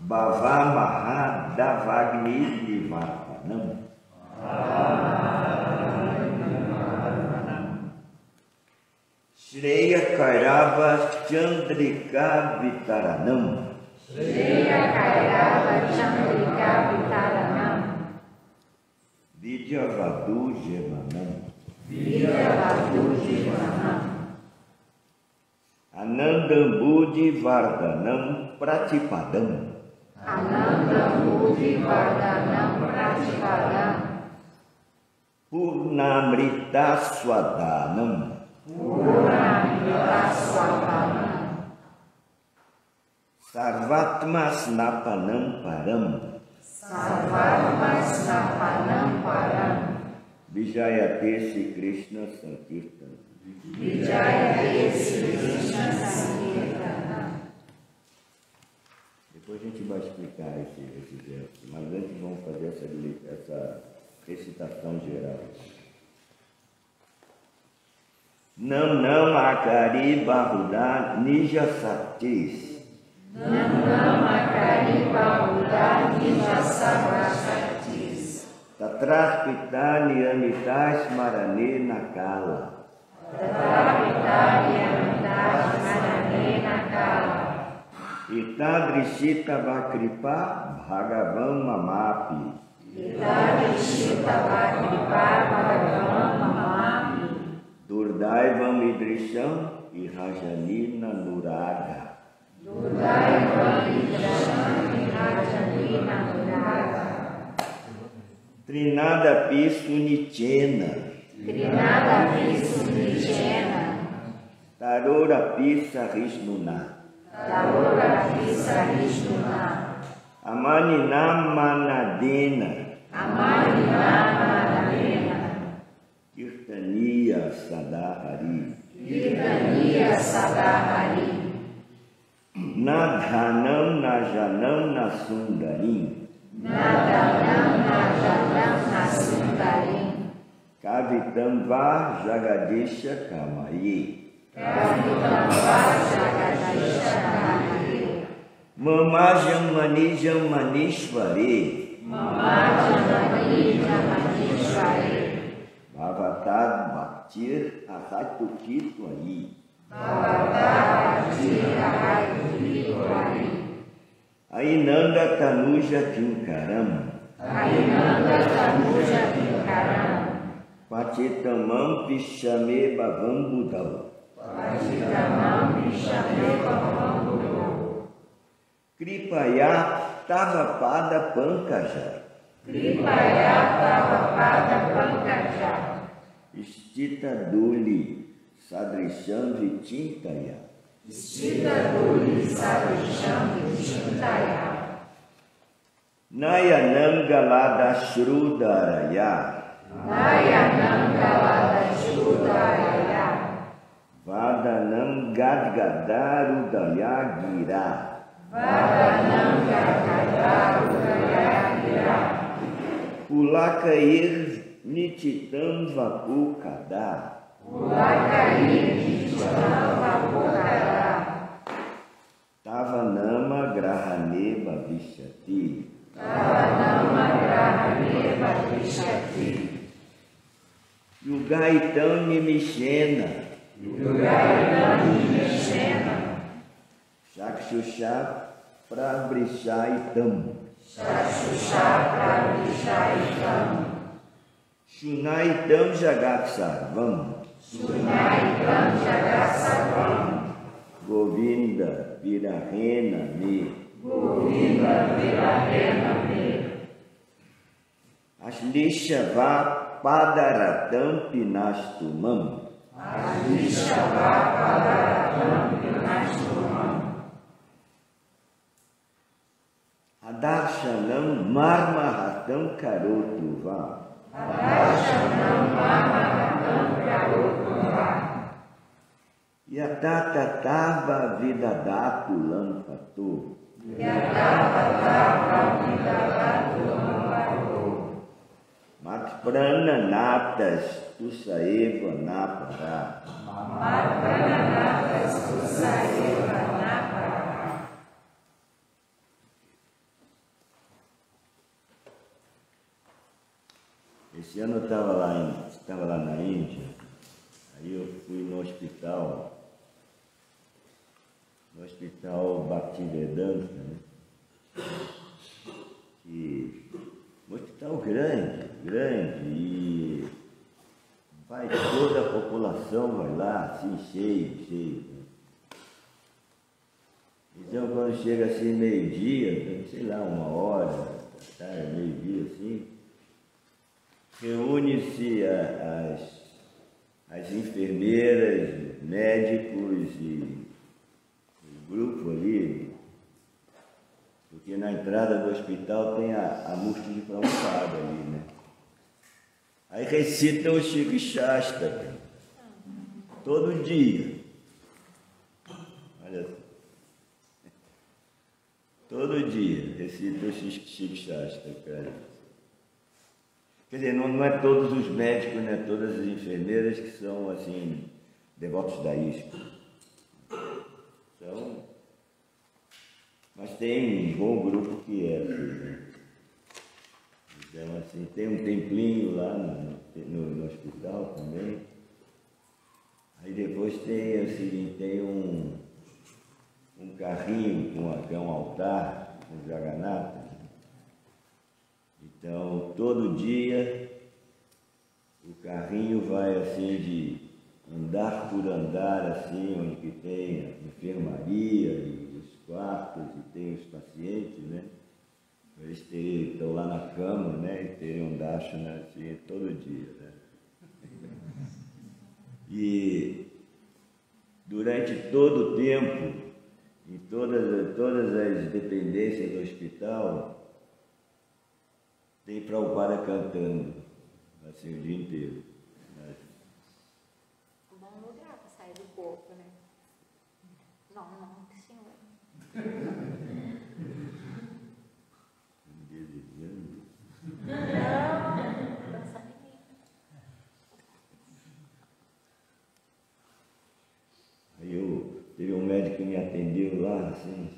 Bhava Maha Davagni Nivartanam. Shreya Kairava Chandrika Vitaranam. Shreya Kairava Chandrika Vitaranam. Vidyavadu Jevanam. Vidyavadu Jevanam. Anandambudhi Vardhanam Pratipadam. Anandambudhi Vardhanam Pratipadam. Purnamrita Swadanam. Purnamrita Swadanam. Sarvatma Snapanam Param. Sarvatma Snapanam Param. Vijayate Sri Krishna Sankirtan. Vijayate Sri Krishna Sankirtan. Depois a gente vai explicar esse verso, mas antes vamos fazer essa recitação geral. Nam Nam Akari Bahuda Nija Satis. Nam Nam Akari Bahuda Nija Satis. Tatras Pita Niyamita Smarane Nakala. Tatras Smarane Nakala. Itadrishita Vakripa Bhagavam Mamapi. Itadrishita Vakripa Bhagavam Mamapi. Durdaivam Idrisham Ihajani Nanuraga. Durdaivam Idrisham Ihajani Nanuraga. Trinada Pisu Nichena. Trinada Pisu Nichena. Tarora Pisa Rishnuna. Tarora Pisa Rishnuna. Amaninam Manadena. Amaninam Manadena. Kirtaniya Sadahari. Kirtaniya Sadahari. Nadhanam Najanam Nasundarim. Nadanam Najanam Nasundarim. Kavitam Va Jagadesha Kamaye. Kavitam Va Jagadesha Kamaye. Mamajam Manijam Manishvare. Mamajam Manijam Manishvare. Bhavatad Bhaktir Ahatukito aí. Bhavatad Bhaktir Ahatukito aí. Ainanda Tanuja Kinkaram. Ainanda Tanuja Kinkaram. Patitamam Pishame Bhavam Budal. Patitamam Pishame Bhavam Budal. Kripaya Tavapada Pankaja. Kripaya Tavapada Pankaja. Istita Duli Sadrisham Vitintaya. Istita Duli Sadrisham Vitintaya. Nayanam Galada Shrudaraya. Nayanam Galada Shrudaraya. Vadanam Gadgadarudaya Gira. Vadanam Gadgadarudaya Gira. Pulakair Nititam Vapukada. Pulakair Nititam Vapukada. Tavanama Grahane Bhavishati. Tavanama Grahane Bhavishati. Yugaitam Nimishena. Yugaitam Nimishena. Chakshusha Prabhrishaitam. Chakshusha Prabhrishaitam. Shunaitam Jagat Sarvam. Shunaitam Jagat Sarvam. Govinda Virahena Me. Govinda Virahena Me. Ashlishava Padaratam Pinastumam. Ashlishava Padaratam Pinastumam. Adarshanam Marmahatam Karotuva. Adarshanam Marmahatam Karotuva. Yatatatava Vidadatu Lampato. Yatatatava Vidadatu Lampato. Matprana Natas Tusaeva Napara. Matprana Natas Tusaeva Napara. Esse ano eu estava lá na Índia, aí eu fui no hospital Bhaktivedanta, né? Um hospital grande, e vai toda a população vai lá, assim, cheio. Né? Então, quando chega assim meio-dia, sei lá, 1h, tarde, meio-dia, assim, reúne-se as enfermeiras, médicos e o grupo ali, porque na entrada do hospital tem a Murti Prabhupada ali, né? Aí recitam o Shiva Shastra, todo dia. Olha só. Todo dia recitam o Shiva Shastra, cara. Quer dizer, não é todos os médicos, não é todas as enfermeiras que são, assim, devotos da ISKCON. Então, mas tem um bom grupo que é, assim, né? Então, assim, tem um templinho lá no hospital também. Aí depois tem, assim, tem um carrinho que é um altar, um Jagannatha. Então, todo dia, o carrinho vai, assim, de andar por andar, assim, onde que tem a enfermaria e os quartos e tem os pacientes, né? Eles estão lá na cama, né? E terem um darshana, assim, todo dia, né? E durante todo o tempo, em todas as dependências do hospital, tem Prabhupada cantando, assim, o dia inteiro. Né? Um bom lugar para sair do corpo, né? Não, senhor. Aí teve um médico que me atendeu lá, assim.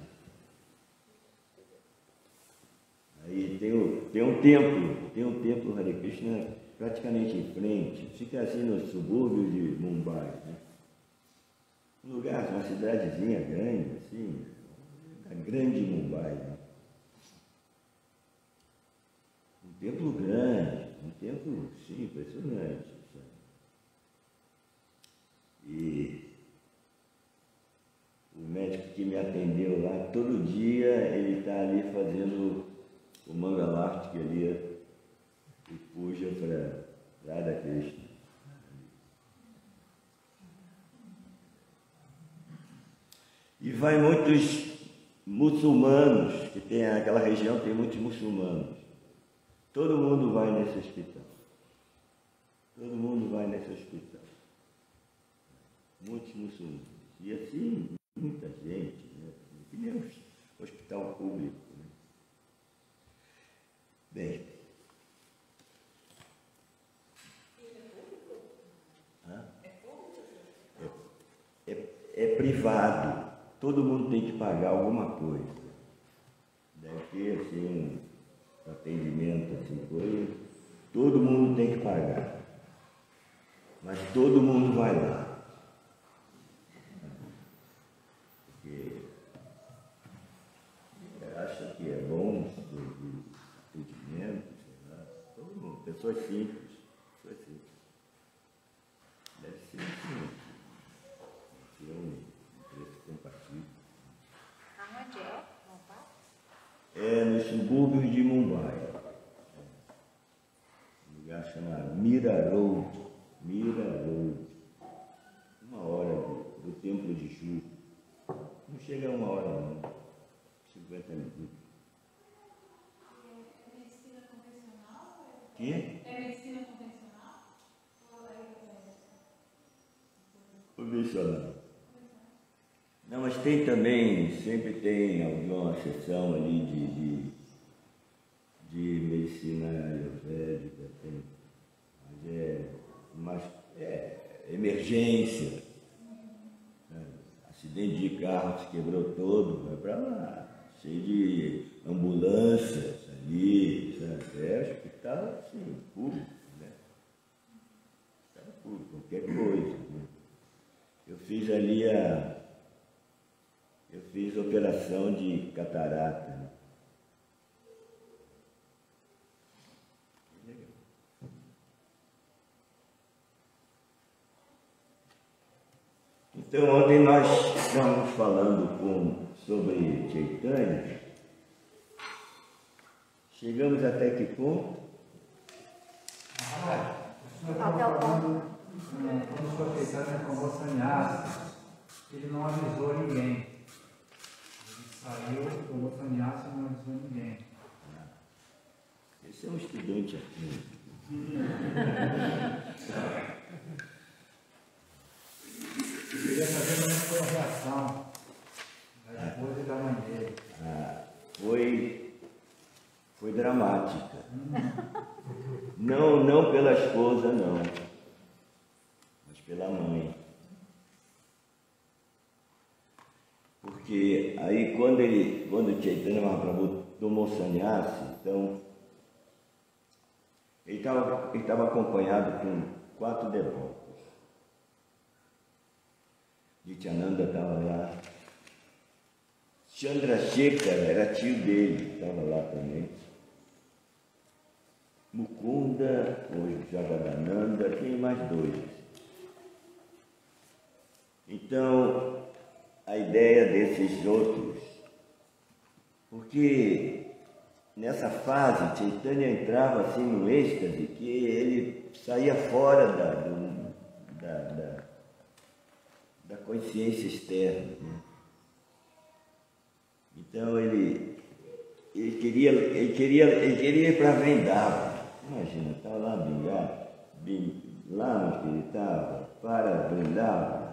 Aí tem um templo Hare Krishna praticamente em frente, fica assim no subúrbio de Mumbai, né? Um lugar, uma cidadezinha grande, assim, a grande Mumbai, né? Um templo grande, um templo, sim, impressionante, sabe? E o médico que me atendeu lá, todo dia ele está ali fazendo o Mangalarti, que ali e puja para Radha Krishna. E vai muitos muçulmanos, que tem aquela região tem muitos muçulmanos. Todo mundo vai nesse hospital. Todo mundo vai nesse hospital. Muitos muçulmanos. E assim, muita gente, né? Que nem um hospital público. Né? Bem. É privado. Todo mundo tem que pagar alguma coisa. Deve ter assim um atendimento, assim, coisa. Todo mundo tem que pagar. Mas todo mundo vai lá. Porque acha que é bom o atendimento, sei lá. Todo mundo, pessoas simples. Deve ser assim. Ter um preço compatível. Aonde é? Mumbai? É nos subúrbios de Mumbai. Um lugar chamado Mira Road. 1h do templo de Ju. Não chega a 1h não. 50 minutos. É medicina convencional? Que? É medicina convencional? Ou é Convencional. Não, mas tem também, sempre tem alguma seção ali de medicina ayurvédica, tem, mas é emergência, né? Acidente de carro se quebrou todo, vai para lá, cheio de ambulâncias ali, sabe? É hospital assim, público. operação de catarata. Né? Então, ontem nós estávamos falando sobre Chaitanya. Chegamos até que ponto? Até o ponto. Quando o Senhor Chaitanya tomou sannyasa, ele não avisou ninguém. Ele saiu, tomou sannyasa e não avisou ninguém. Esse é um estudante aqui. Eu queria saber como foi a reação da esposa e da mãe dele. Foi dramática. Não pela esposa, não, mas pela mãe. Porque aí quando Chaitanya Mahaprabhu tomou sannyasa, então ele estava acompanhado com 4 devotos. Nityananda estava lá. Chandrasekhara era tio dele, estava lá também. Mukunda, hoje Jagadananda, tem mais 2. Então, a ideia desses outros, porque nessa fase Chaitanya entrava assim no êxtase, que ele saía fora da consciência externa. Né? Então ele queria ir para Vrindavan. Imagina, estava lá lá onde ele estava, para Vrindavan.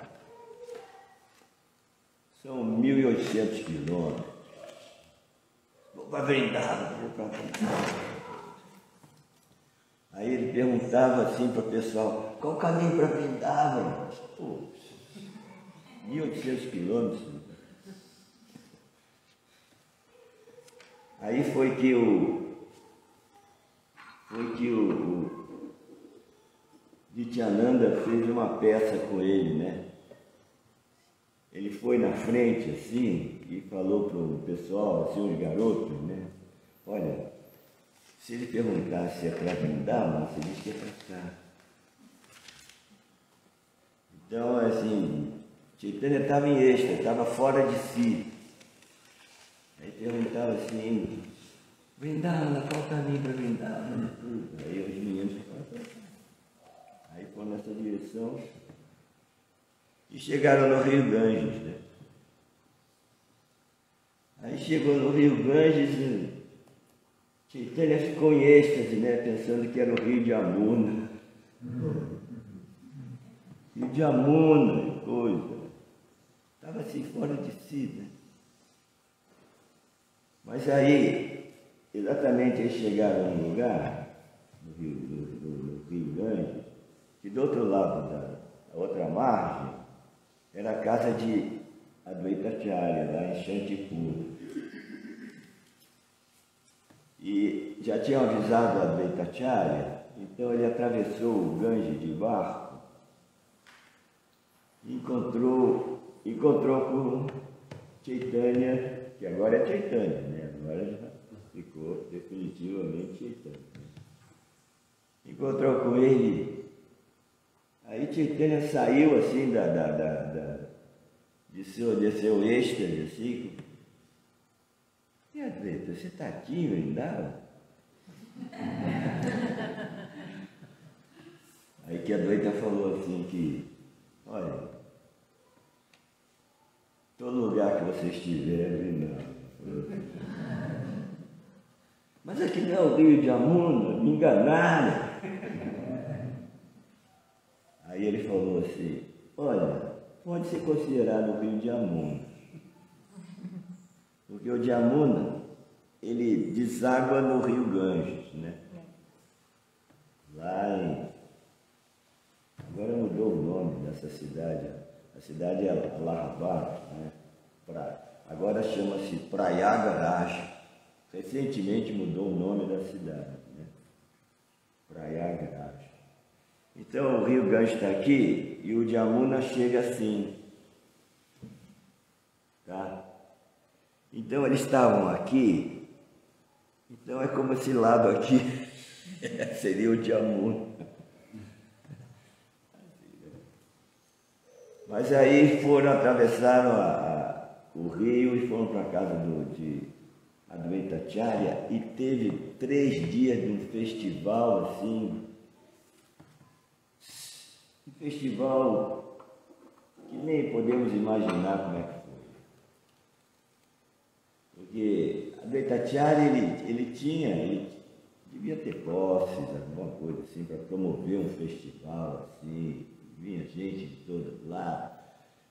São 1.800 quilômetros. Vou para Vrindavan, vou para Vrindavan. Aí ele perguntava assim para o pessoal, qual o caminho para Vrindavan? Pô, 1.800 quilômetros. Aí foi que o Nityananda fez uma peça com ele, né? Ele foi na frente assim e falou para o pessoal, assim, os garotos, né? Olha, se ele perguntasse se é para Vrindavan, você diz que é para cá. Então, assim, Chaitanya estava em êxtase, estava fora de si. Aí perguntava assim, Vrindavan, qual o caminho para Vrindavan? Aí os meninos falaram, aí foram nessa direção e chegaram no Rio Ganges, né? Aí chegou no Rio Ganges, Chaitanya ficou em êxtase, né? Pensando que era o Rio de Amuna. Rio de Amuna, coisa. Estava assim fora de si, né? Mas aí, exatamente eles chegaram num lugar, no Rio Ganges, que do outro lado da outra margem, era a casa de Advaitacharya, lá em Shantipur. E já tinham avisado a Advaitacharya, então ele atravessou o Ganges de barco e encontrou com Chaitanya, que agora é Chaitanya, né? Agora já ficou definitivamente Chaitanya. Encontrou com ele, aí Chaitanya saiu assim de seu êxtase, assim. E Advaita, você está aqui, Vrindavan? Aí que a Advaita falou assim que, olha, todo lugar que você estiver é Vrindavan. Mas aqui não é o Rio de Amuna, me enganaram. Aí ele falou assim, olha, pode ser considerado o Rio de Amuna. Porque o de Amuna, ele deságua no Rio Ganges, né? Lá em... Agora mudou o nome dessa cidade. A cidade é Allahabad, né? Agora chama-se Prayagraj. Recentemente mudou o nome da cidade, né? Prayagraj. Então o Rio Ganges está aqui e o Jamuna chega assim. Tá? Então eles estavam aqui, então é como esse lado aqui seria o Diamundo. Mas aí atravessaram o rio e foram para a casa de Advaita Acharya e teve 3 dias de um festival assim, um festival que nem podemos imaginar como é que foi. Porque Advaita Acharya, ele devia ter posses, alguma coisa assim, para promover um festival assim, vinha gente de todo lado.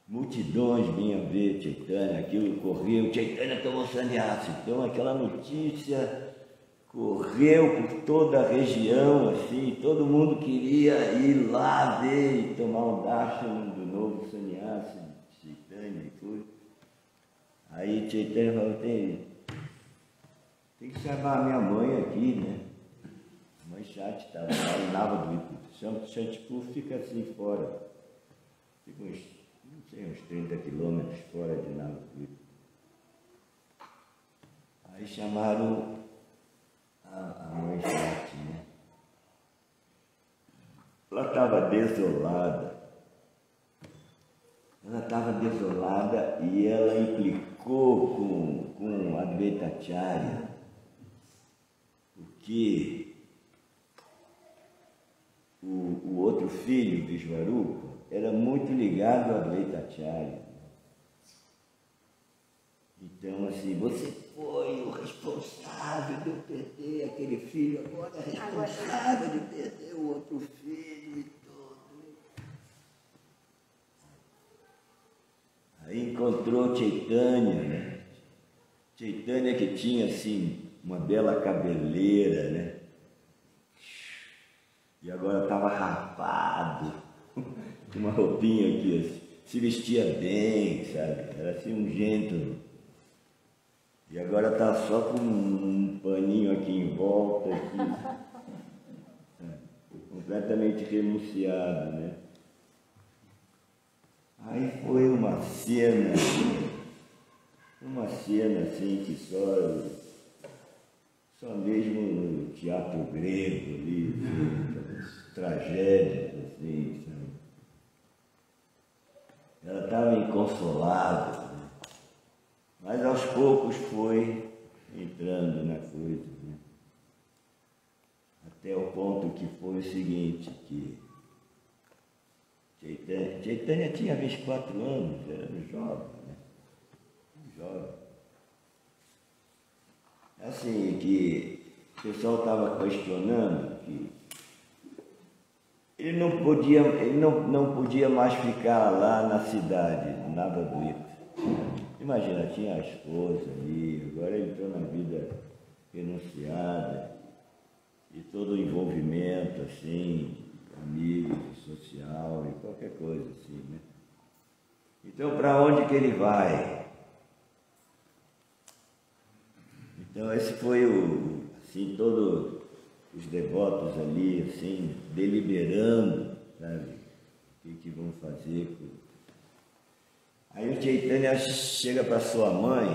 Multidões vinham ver Chaitanya, aquilo correu, Chaitanya tomou sannyasa. Então aquela notícia correu por toda a região, assim, todo mundo queria ir lá ver e tomar um darshan do novo sannyasa de Chaitanya e tudo. Aí Chaitanya falou, tem que chamar a minha mãe aqui, né? A mãe Shati estava lá em Navadvipa. Shantipur fica assim fora, fica uns 30 quilômetros fora de Navadvipa. Aí chamaram a mãe Shati, né? Ela estava desolada. E ela implicou com Advaita Acharya, porque o outro filho, Vishvarupa, era muito ligado a Advaita Acharya. Então, assim, você foi o responsável de eu perder aquele filho, agora é responsável de perder o outro filho e tudo. Aí encontrou Chaitanya, né? Chaitanya que tinha, assim, uma bela cabeleira, né? E agora estava rapado, com uma roupinha aqui, assim, se vestia bem, sabe? Era assim um gentleman. E agora está só com um paninho aqui em volta, aqui, completamente renunciado, né? Aí foi uma cena assim que só mesmo no teatro grego ali, assim, tragédias assim, sabe? Ela estava inconsolável, né? Mas aos poucos foi entrando na coisa, né? Até o ponto que foi o seguinte, que Chaitanya tinha 24 anos, era jovem, né? Jovem. Assim, que o pessoal estava questionando que ele não podia mais ficar lá na cidade, Navadvipa. Imagina, tinha a esposa ali, agora ele entrou na vida renunciada e todo o envolvimento, assim, amigo, social e qualquer coisa assim, né? Então, para onde que ele vai? Então, esse foi assim, todos os devotos ali, assim, deliberando, sabe, o que vão fazer. Aí o Chaitanya chega para sua mãe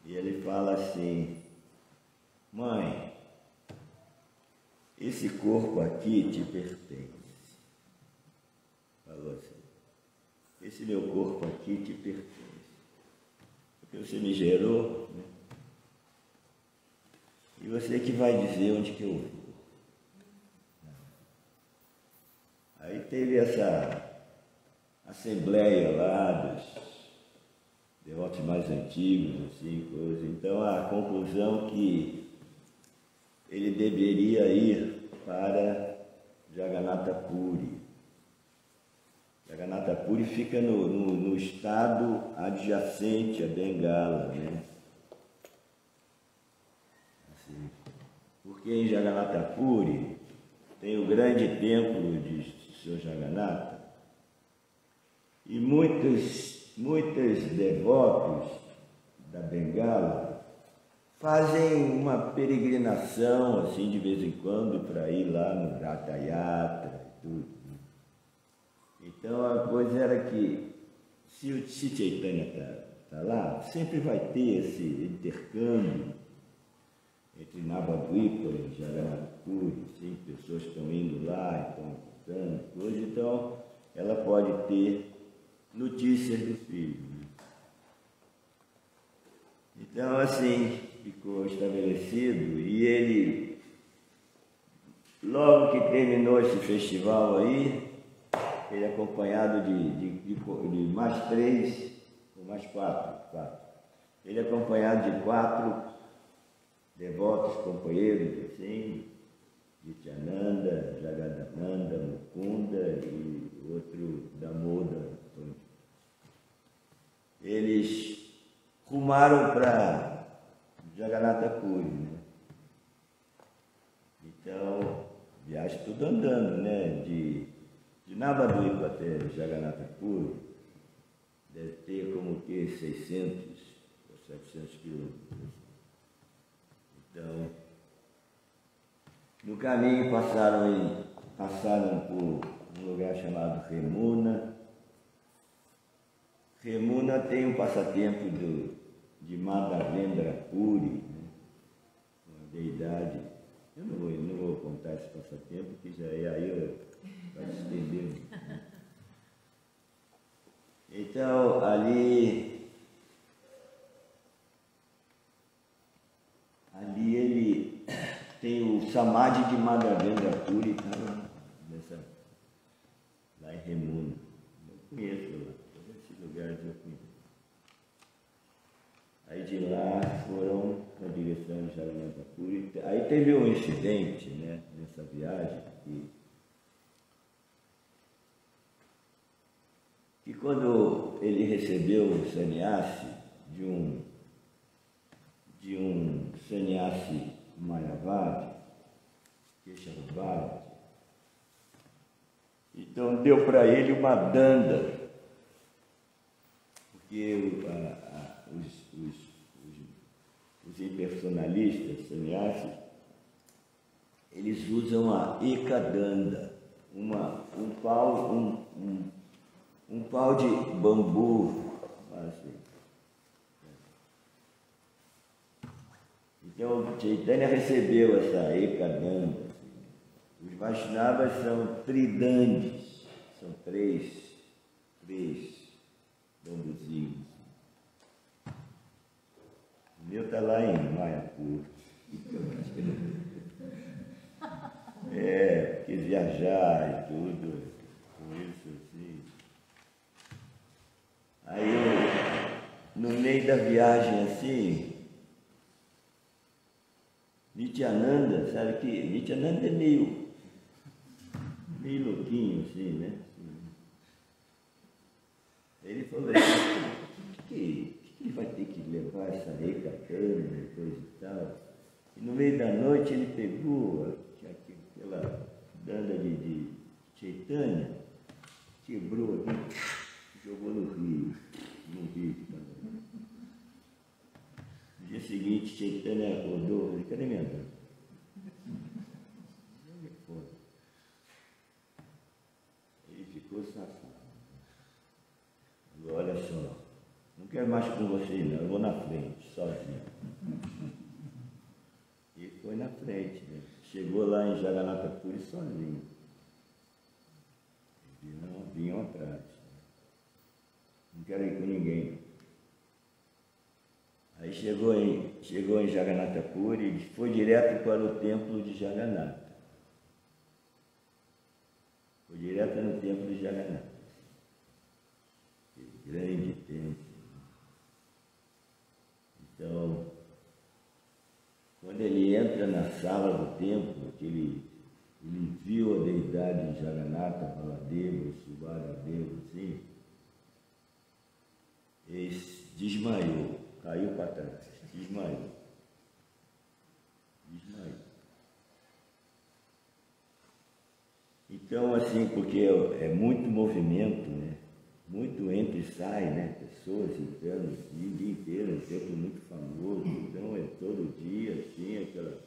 e ele fala assim, mãe, esse corpo aqui te pertence. Falou assim, esse meu corpo aqui te pertence. Porque você me gerou, né? E você que vai dizer onde que eu vou. Aí teve essa assembleia lá dos devotos mais antigos, assim, coisa. Então a conclusão que ele deveria ir para Jagannatha Puri. Jagannatha Puri fica no estado adjacente a Bengala, né? Assim, porque em Jagannatha Puri tem o grande templo de Sr. Jagannatha e muitos devotos da Bengala fazem uma peregrinação, assim, de vez em quando, para ir lá no Ratha Yatra e tudo. Então, a coisa era que, se Chaitanya está lá, sempre vai ter esse intercâmbio entre Navadvipa e Jagannath-Puri, assim, pessoas que estão indo lá, estão voltando, coisa, então ela pode ter notícias do filho. Né? Então, assim, ficou estabelecido, e ele, logo que terminou esse festival aí, ele acompanhado de mais 3, ou mais 4, ele acompanhado de 4 devotos, companheiros, assim, Nityananda, Jagadananda, Mukunda e outro Damoda. Eles rumaram para Jagannath-Puri, né? Então, viagem tudo andando, né? De Navadvipa até Jagannath-Puri, deve ter como que 600 ou 700 quilômetros. Então, no caminho passaram por um lugar chamado Remuna. Remuna tem um passatempo de Madhavendra Puri, né? Uma deidade. Eu não vou contar esse passatempo, que já é aí, vai se estender. Né? Então, ali ele tem o Samadhi de Madhavendra Puri, estava lá em Remuna. Eu conheço lá, todos esses lugares eu conheço. Aí de lá foram na direção de Jagannath-Puri. Aí teve um incidente, né, nessa viagem, que quando ele recebeu o sannyasi de um sannyasi Mayavadi, Keshavabadi, então deu para ele uma danda, porque os impersonalistas, sannyasis, eles usam a ekadanda, um pau de bambu, assim. Então, Chaitanya recebeu essa ekadanda. Assim. Os Vaishnavas são tridandis, são três bambuzinhos. O meu está lá em Mayapur. Quis viajar e tudo, com isso assim. Aí no meio da viagem assim, Nityananda, sabe que Nityananda é meio louquinho assim, né? Ele falou assim, que ele vai ter que levar essa ekadanda e coisa e tal. E no meio da noite ele pegou aquela danda de Chaitanya, quebrou aqui, jogou no rio também. No dia seguinte, Chaitanya acordou, falei, cadê minha danda? Ele ficou safado. Olha só, não quero mais com você não, eu vou na frente, sozinho. E foi na frente, né? Chegou lá em Jagannath-Puri sozinho. Vinham atrás. Não quero ir com ninguém. Aí chegou em Jagannath-Puri e foi direto para o templo de Jagannatha. Foi direto no templo de Jagannatha. Grande templo. Então, quando ele entra na sala do templo, que ele viu a deidade de Jagannatha, Baladeva, Subharadeva, assim, ele desmaiou, caiu para trás, desmaiou. Então, assim, porque é muito movimento, né? Muito entra e sai, né? Pessoas entrando o dia inteiro, é um templo muito famoso, então é todo dia, assim, aquela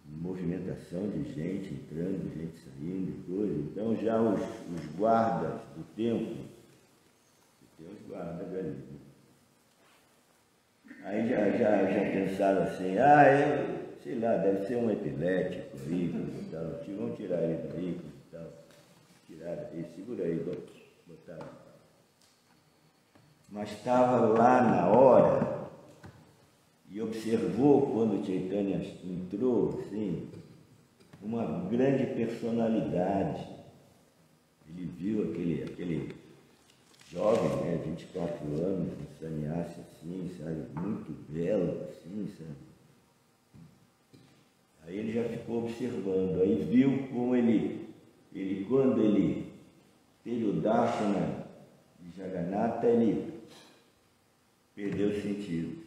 movimentação de gente entrando, gente saindo e coisa. Então já os guardas do templo, tem os guardas ali, Aí já pensaram assim, sei lá, deve ser um epilético aí, tal. Vamos tirar ele daí, tal. Tiraram aí, segura aí, botaram. Mas estava lá na hora e observou quando Chaitanya entrou, assim, uma grande personalidade. Ele viu aquele jovem, né, 24 anos, um sannyasi assim, sabe, muito belo, assim, sabe. Aí ele já ficou observando, aí viu como ele quando ele teve o darshana de Jagannatha, ele perdeu o sentido.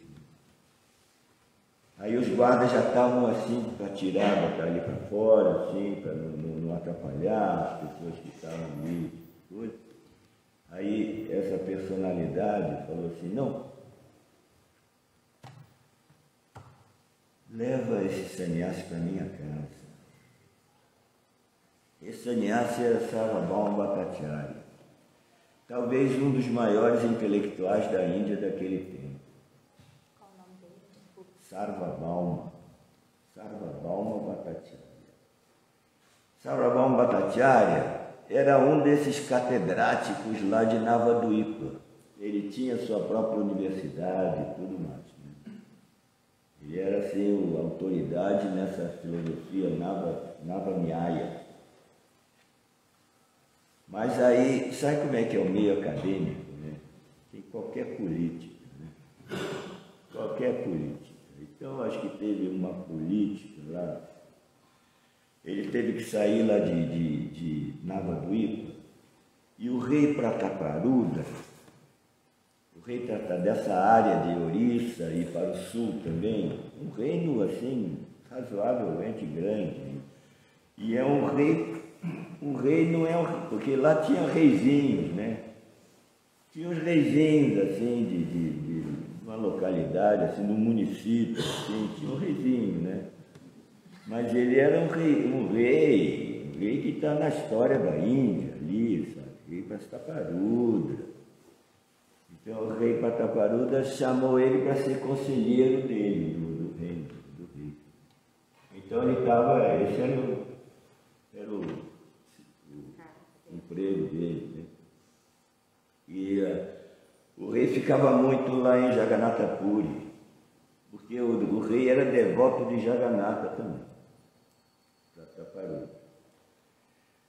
Aí os guardas já estavam assim para tirar, botar ali para fora, assim, para não atrapalhar as pessoas que estavam ali, tudo. Aí essa personalidade falou assim, não, leva esse sannyasi para minha casa. Esse sannyasi era Sarvabhauma Bhattacharya, talvez um dos maiores intelectuais da Índia daquele tempo. Qual o nome dele? Sarvabhauma Bhattacharya. Sarvabhauma Bhattacharya era um desses catedráticos lá de Navadvipa. Ele tinha sua própria universidade e tudo mais. Né? Ele era assim, a autoridade nessa filosofia Navanyaya. Mas aí, sabe como é que é o meio acadêmico? Né? Tem qualquer política. Né? Qualquer política. Então, acho que teve uma política lá. Ele teve que sair lá de Navadvipa e o rei Prataparuda, o rei dessa área de Orissa e para o sul também, um reino assim razoavelmente grande. E é um rei não é porque lá tinha reizinhos, né? Tinha uns reizinhos assim de uma localidade, assim, de um município, assim, tinha um reizinho, né? Mas ele era um rei que está na história da Índia, ali, sabe? Rei Prataparuda. Então o rei Prataparuda chamou ele para ser conselheiro dele, do reino, do rei. Então ele estava, esse era o emprego dele, né? E o rei ficava muito lá em Jagannatha Puri, porque o rei era devoto de Jagannatha também.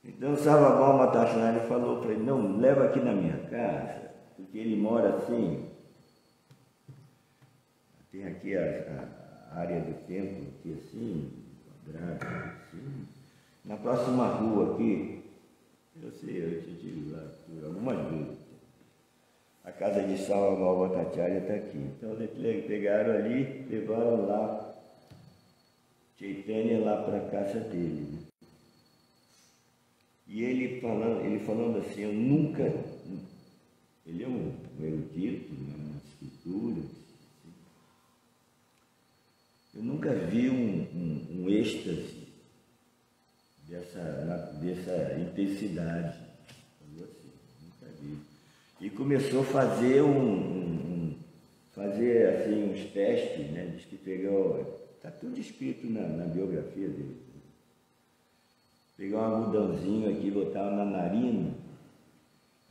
Então Sarvabhauma Bhattacharya falou para ele, não, leva aqui na minha casa, porque ele mora assim, tem aqui a área do templo, aqui assim, quadrado, assim. Na próxima rua aqui, eu tive lá por algumas vezes. A casa de Sarvabhauma Bhattacharya está aqui. Então eles pegaram ali, levaram lá Chaitanya lá para a casa dele. Né? E ele falando assim, eu nunca, ele é um erudito, né, uma escritura, assim, eu nunca vi um êxtase dessa intensidade. Falou assim, nunca vi. E começou a fazer fazer assim, uns testes, né? Diz que pegou, está tudo escrito na biografia dele. Pegou um algodãozinho aqui, botava na narina,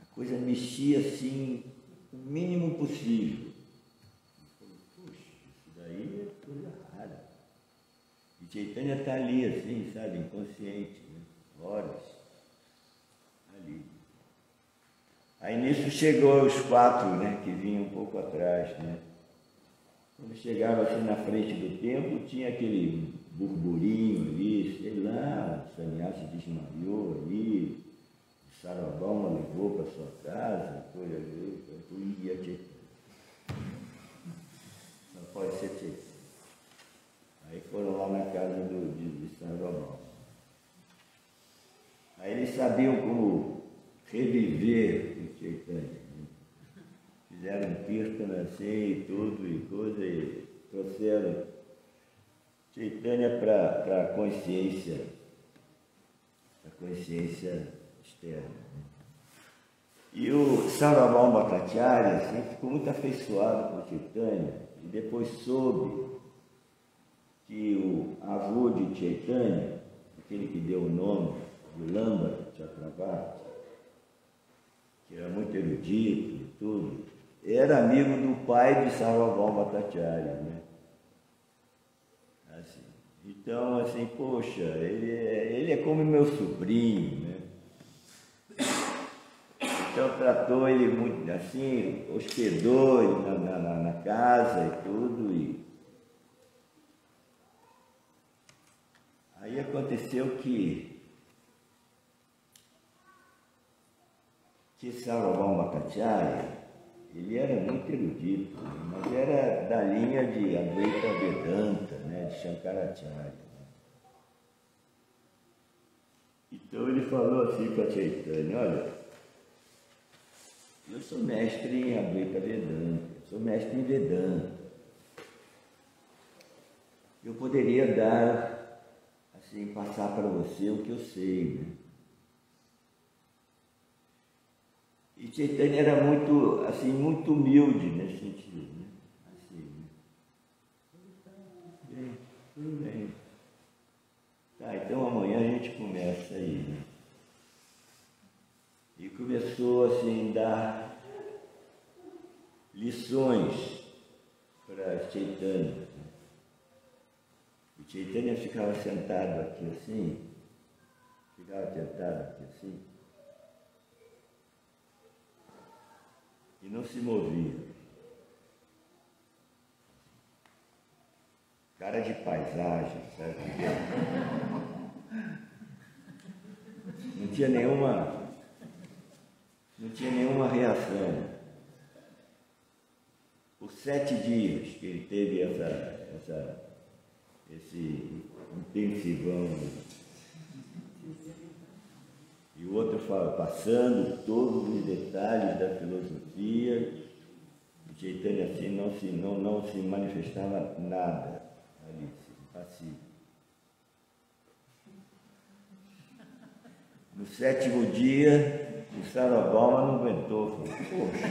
a coisa mexia assim, o mínimo possível. Eu falei, puxa, isso daí é coisa rara. E Chaitanya está ali assim, sabe, inconsciente, né? Horas, ali. Aí nisso chegou os quatro, né, que vinham um pouco atrás, né? Quando chegaram assim na frente do templo, tinha aquele burburinho ali, sei lá, o sannyasi desmaiou ali, o Sarvabhauma levou para sua casa, foi ali, ia Chaitanya. Não pode ser Chaitanya. Aí foram lá na casa de Sarvabhauma. Aí eles sabiam como reviver o Chaitanya. Né? Fizeram um kirtana assim e tudo, e coisa, e trouxeram Chaitanya para a consciência externa. Né? E o Sarvabhauma Bhattacharya assim, ficou muito afeiçoado com Chaitanya e depois soube que o avô de Chaitanya, aquele que deu o nome de Lamba Chakravarti, que era muito erudito e tudo, era amigo do pai de Sarvabhauma Bhattacharya, né? Assim, então, assim, poxa, ele é como meu sobrinho, né? Então tratou ele muito assim, hospedou ele na casa e tudo. E aí aconteceu que Sarvabhauma Bhattacharya, ele era muito erudito, mas era da linha de Advaita Vedanta, né, de Shankaracharya. Então ele falou assim para Chaitanya: olha, eu sou mestre em Advaita Vedanta, sou mestre em Vedanta. Eu poderia dar, assim, passar para você o que eu sei, né? E Chaitanya era muito, assim, muito humilde nesse sentido, né? Assim, né? Bem, tudo bem. Tá, então amanhã a gente começa aí, né? E começou assim a dar lições para Chaitanya. O Chaitanya ficava sentado aqui assim, e não se movia. Cara de paisagem, sabe? Não tinha nenhuma reação. Por 7 dias que ele teve esse intensivão. E o outro fala, passando todos os detalhes da filosofia, o Chaitanya assim não se manifestava nada ali, passivo. No 7º dia, o Sarvabhauma não aguentou, falou, poxa,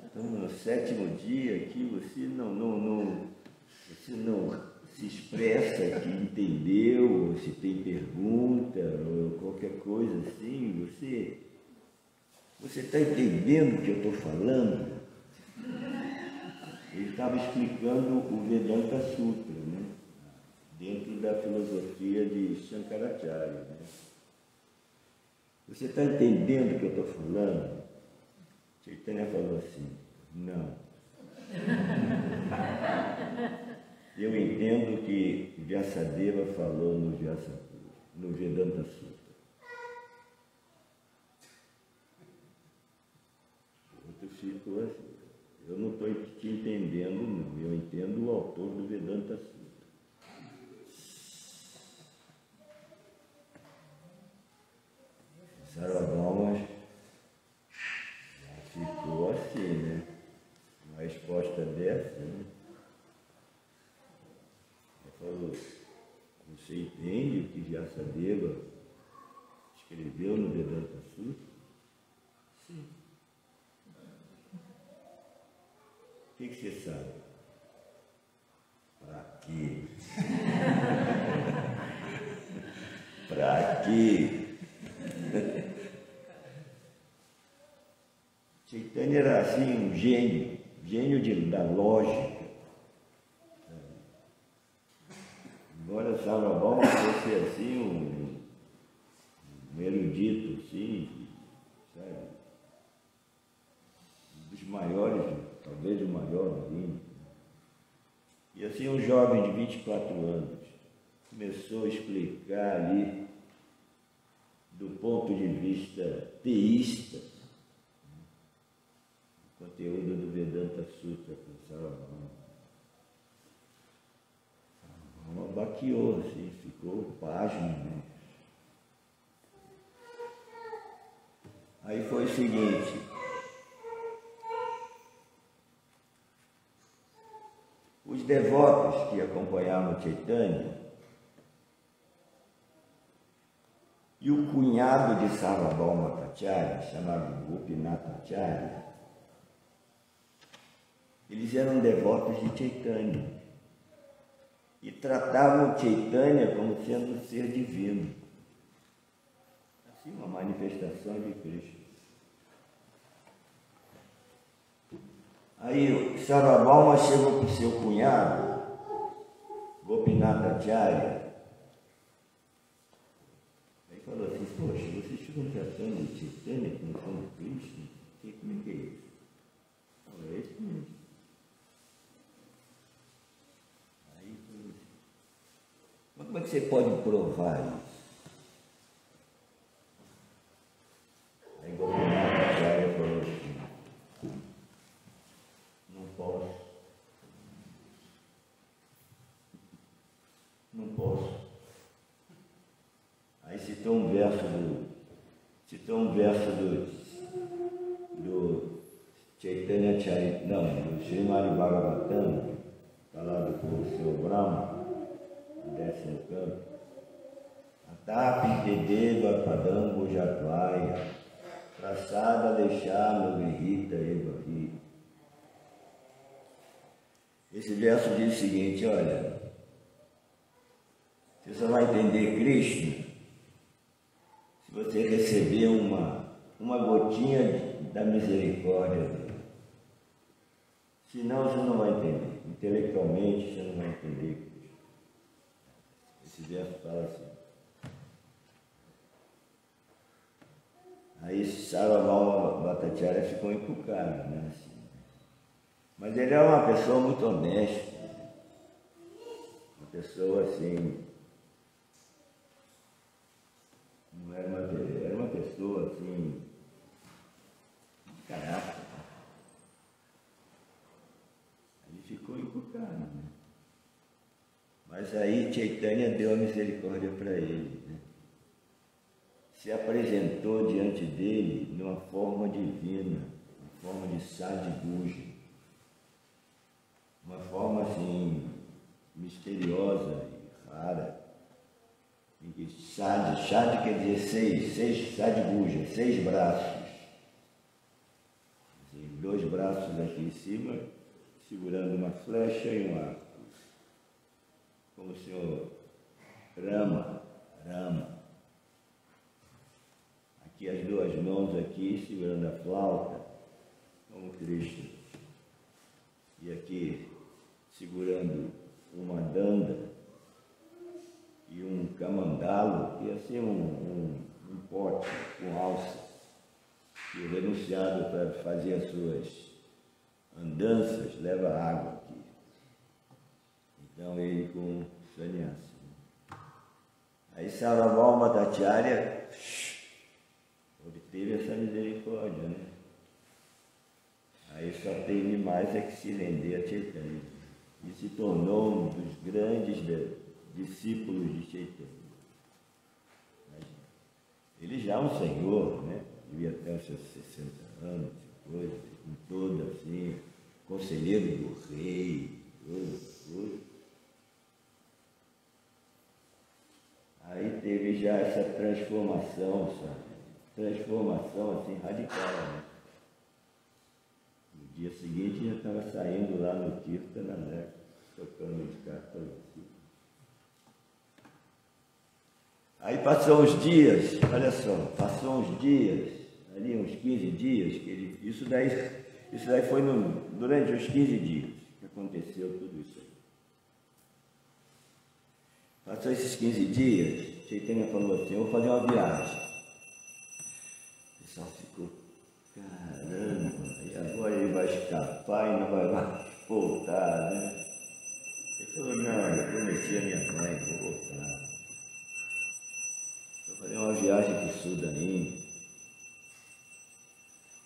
estamos no 7º dia aqui, você não se expressa que entendeu, ou se tem pergunta, ou qualquer coisa assim, você está entendendo o que eu estou falando? Ele estava explicando o Vedanta Sutra, né? Dentro da filosofia de Shankaracharya, né? Você está entendendo o que eu estou falando? Chaitanya falou assim, não. Eu entendo o que Vyasadeva falou no Vedanta Sutra. O outro ficou assim, eu não estou te entendendo, não. Eu entendo o autor do Vedanta Sutra. Sarvabhauma ficou assim, né? Uma resposta dessa, né? Ele falou, você entende o que Vyasadeva escreveu no Vedanta Sutra? Sim. O que você sabe? Para quê? Para quê? Chaitanya era assim um gênio da lógica. Embora Sarvabhauma fosse assim um erudito, assim, sabe? Um dos maiores, talvez o maior ainda. E assim um jovem de 24 anos começou a explicar ali do ponto de vista teísta o conteúdo do Vedanta Sutra para Sarvabhauma. Sarvabhauma baqueou, assim, ficou pasmo, né? Aí foi o seguinte, os devotos que acompanhavam Chaitanya e o cunhado de Sarvabhauma Bhattacharya, chamado Gopinath Acharya, Eles eram devotos de Chaitanya e tratavam Chaitanya como sendo um ser divino, assim, uma manifestação de Krishna. Aí Sarvabhauma chegou com seu cunhado, Gopinathacharya, aí falou assim: poxa, vocês ficam tratando de Chaitanya como sendo Krishna? Como é que é isso? É isso mesmo. Aí, mas como é que você pode provar isso? Aí Gopinathacharya falou assim: não posso. Não posso. Aí citou um verso do Chaitanya Charitamrita, não, do Srimad Bhagavatam, falado por seu Brahma, no 10º canto. Atapi Dedeva Padambo Jatvaya, Prasada Deixar Grihita Evahi. Esse verso diz o seguinte: olha, você só vai entender Krishna se você receber uma gotinha da misericórdia dele. Senão você não vai entender. Intelectualmente você não vai entender Krishna. Esse verso fala assim. Aí Sarvabhauma Bhattacharya ficou encucado, né? Assim. Mas ele era uma pessoa muito honesta. Uma pessoa assim. Não era uma pessoa assim, de caráter. Ele ficou encucado, né? Mas aí Chaitanya deu a misericórdia para ele, né? Se apresentou diante dele numa forma divina, uma forma de Sadhguru, uma forma assim, misteriosa e rara. Shad quer dizer seis Sadhguru, 6 braços. Assim, 2 braços aqui em cima, segurando uma flecha e um arco. Como o senhor Rama. Aqui as 2 mãos aqui, segurando a flauta, como Krishna. E aqui, segurando uma danda e um camandalo, que é assim um pote com alça, que o renunciado para fazer as suas andanças leva água aqui. Então ele com sannyasi. Aí Sarvabhauma Bhattacharya obteve essa misericórdia, né? Aí só teve mais é que se render a Chaitanya. E se tornou um dos grandes discípulos de Chaitanya. Ele já é um senhor, né? Devia ter uns seus 60 anos, coisa, com todo assim, conselheiro do rei, tudo. Aí teve já essa transformação, sabe? Transformação assim radical, né? No dia seguinte já estava saindo lá no Kirtana, né? Tocando os cartas assim. Aí passou uns dias, olha só, passou uns dias, ali uns 15 dias, que ele, isso daí foi durante os 15 dias que aconteceu tudo isso aí. Passou esses 15 dias, Chaitanya falou assim: eu vou fazer uma viagem. O pessoal ficou, caramba, e agora ele vai escapar e não vai mais voltar, né? Ele falou: não, eu prometi a minha mãe, vou voltar. Vou fazer uma viagem para o sul da Índia.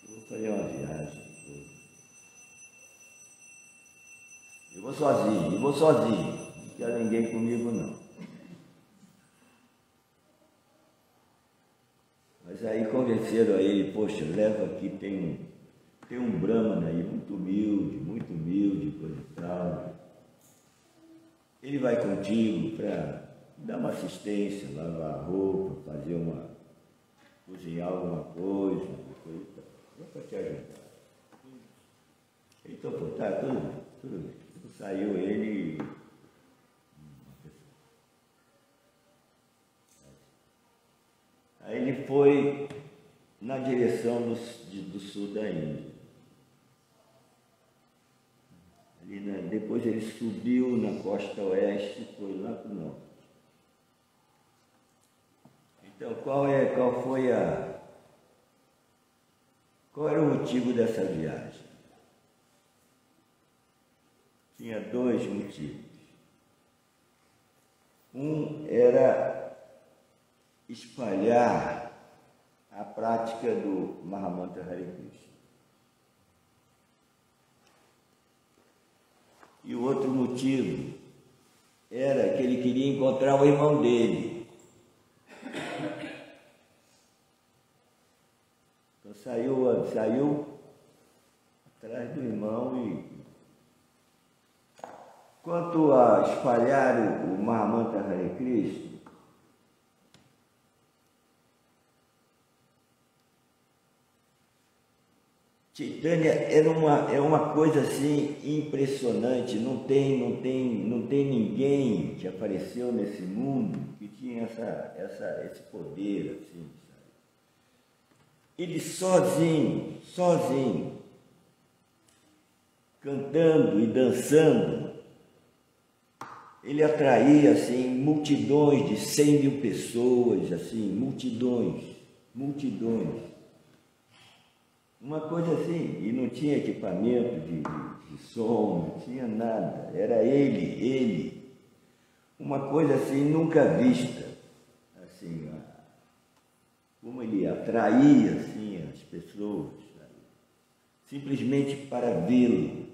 Eu vou fazer uma viagem. Eu vou sozinho. Não quero ninguém comigo, não. Mas aí convenceram a ele: poxa, leva aqui, tem um Brahmana aí muito humilde, coisa e tal. Ele vai contigo para dar uma assistência, lavar a roupa, cozinhar alguma coisa, só para te ajudar. Ele topou, tá, tudo bem. Saiu ele. Aí ele foi na direção do sul da Índia. Depois ele subiu na costa oeste e foi lá para o norte. Então, qual era o motivo dessa viagem? Tinha dois motivos. Um era espalhar a prática do Mahamantra Hare Krishna. E o outro motivo era que ele queria encontrar o irmão dele. Então saiu atrás do irmão e... Quanto a espalhar o Mahamantra Hare Krishna, Chaitanya é uma coisa assim impressionante. Não tem ninguém que apareceu nesse mundo que tinha esse poder assim, sabe? Ele sozinho, cantando e dançando, ele atraía assim multidões de 100.000 pessoas, assim, multidões. Uma coisa assim, e não tinha equipamento de som, não tinha nada, era ele. Uma coisa assim nunca vista, assim, como ele atraía assim as pessoas, sabe? Simplesmente para vê-lo.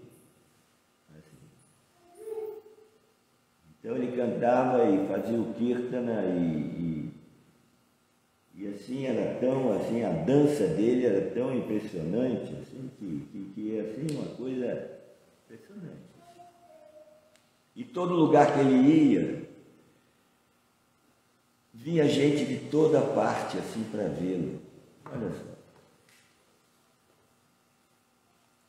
Assim. Então ele cantava e fazia o kirtana e assim era tão, assim, a dança dele era tão impressionante, assim, que é assim, uma coisa impressionante. E todo lugar que ele ia, vinha gente de toda parte, assim, para vê-lo. Olha só.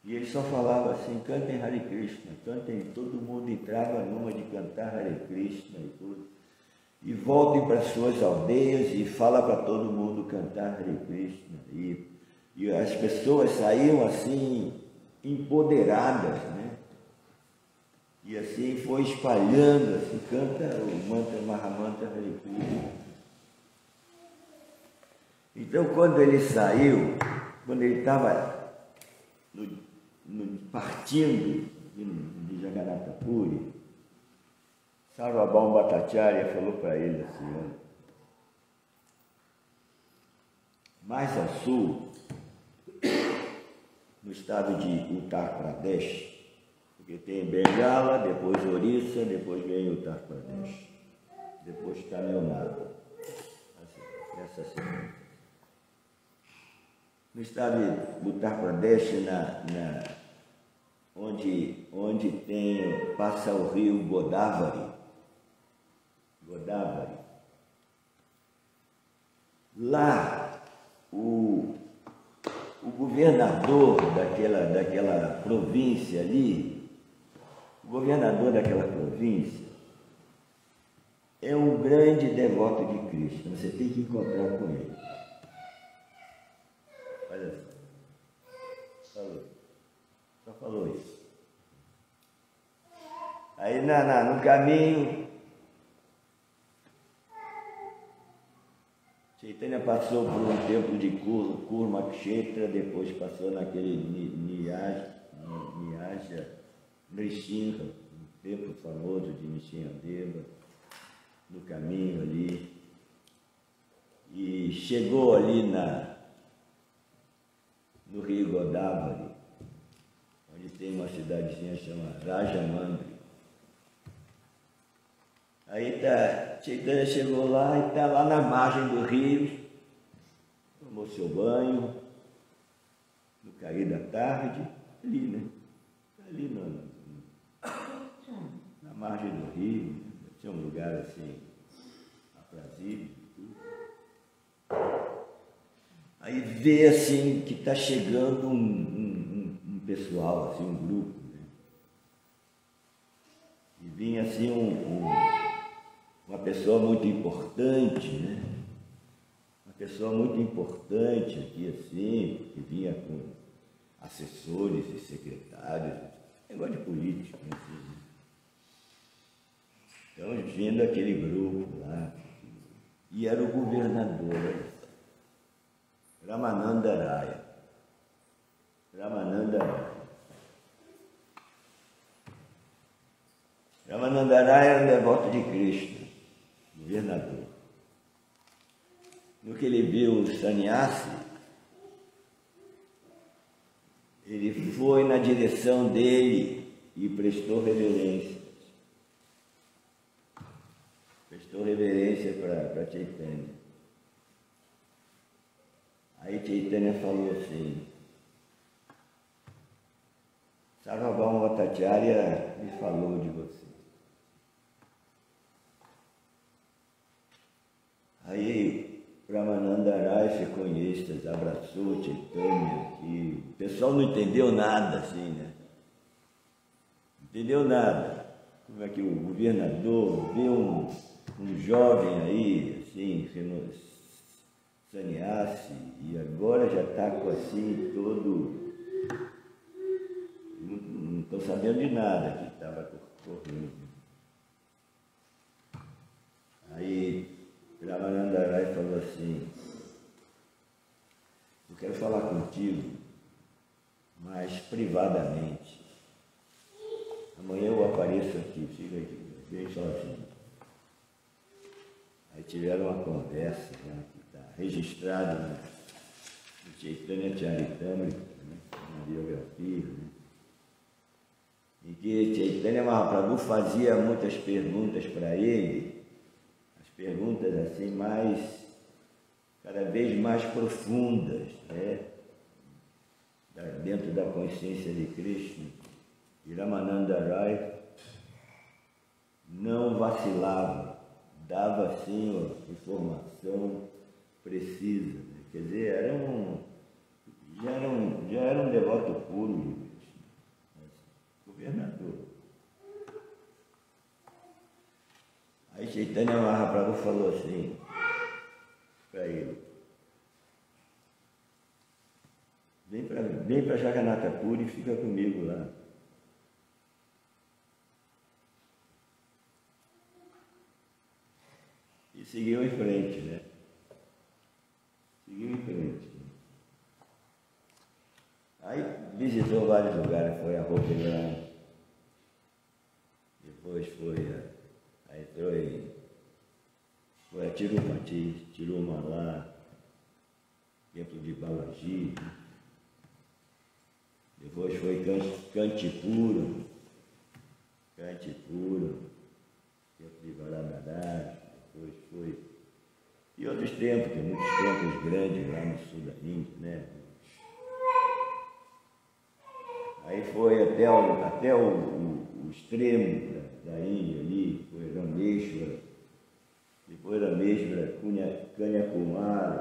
E ele só falava assim, cantem Hare Krishna, cantem, todo mundo entrava numa de cantar Hare Krishna e tudo. E voltem para suas aldeias e fala para todo mundo cantar Hare Krishna. E as pessoas saíam assim, empoderadas, né? E assim foi espalhando, assim, canta o mantra Mahamantra Hare Krishna. Então, quando ele saiu, quando ele estava partindo de Jagannatha Puri, Sarvabhauma Bhattacharya falou para ele assim, olha, mais ao sul, no estado de Uttar Pradesh, porque tem Bengala, depois Orissa, depois vem Uttar Pradesh, depois Tamil Nadu, assim, essa sequência. No estado de Uttar Pradesh, onde passa o rio Godavari, lá o governador daquela província ali, é um grande devoto de Krishna. Você tem que encontrar com ele. Olha só. Só falou isso. Aí no caminho, Chaitanya passou por um templo de Kurmakshetra, depois passou naquele Nyaja Nrsimha, um templo famoso de Nrsimhadeva, no caminho ali, e chegou ali no rio Godavari, onde tem uma cidadezinha chamada Rajamandri. Aí Chaitanya chegou lá e está lá na margem do rio, tomou seu banho, no cair da tarde, ali, né? Ali na margem do rio, tinha um lugar assim, aprazível. Aí vê assim que está chegando um pessoal, assim, um grupo, né? E vinha assim uma pessoa muito importante, né? Uma pessoa muito importante aqui, assim, que vinha com assessores e secretários, negócio de político, né? Então, vindo aquele grupo lá, e era o governador, olha só, Ramananda Raya. Ramananda Raya era um devoto de Krishna, governador. No que ele viu o sannyasi, ele foi na direção dele e prestou reverência. Prestou reverência para Chaitanya. Aí Chaitanya falou assim: Sarvabhauma Bhattacharya me falou de você. Aí Ramananda Raya ficou em êxtase, abraçou Chaitanya, e o pessoal não entendeu nada assim, né? Não entendeu nada. Como é que o governador vê um jovem aí, assim, sannyasi, e agora já está com assim todo. Não estou sabendo de nada que estava correndo. Aí Ramananda Raya falou assim: eu quero falar contigo, mas privadamente. Amanhã eu apareço aqui, fica aqui, vem sozinho. Aí tiveram uma conversa, né, que está registrada no Chaitanya Charitamrita, né, na biografia, né, em que Chaitanya Mahaprabhu fazia muitas perguntas para ele, as perguntas assim cada vez mais profundas, né, dentro da consciência de Krishna. E Ramananda Raya não vacilava, dava assim a informação precisa, né? Quer dizer, já era um devoto puro de Krishna, governador. Aí Chaitanya Mahaprabhu falou assim para ele: vem para Jagannatha Puri e fica comigo lá. E seguiu em frente, né? Seguiu em frente. Aí visitou vários lugares, foi a Rotterdam, depois foi a Tirupati, Tirumala, templo de Balaji, depois foi Kantipura, templo de Varanasi, depois foi. E outros templos, tem muitos templos grandes lá no sul da Índia, né? Aí foi até o extremo da Índia ali, foi Rameshwara, depois Rameshwara, Kanyakumara,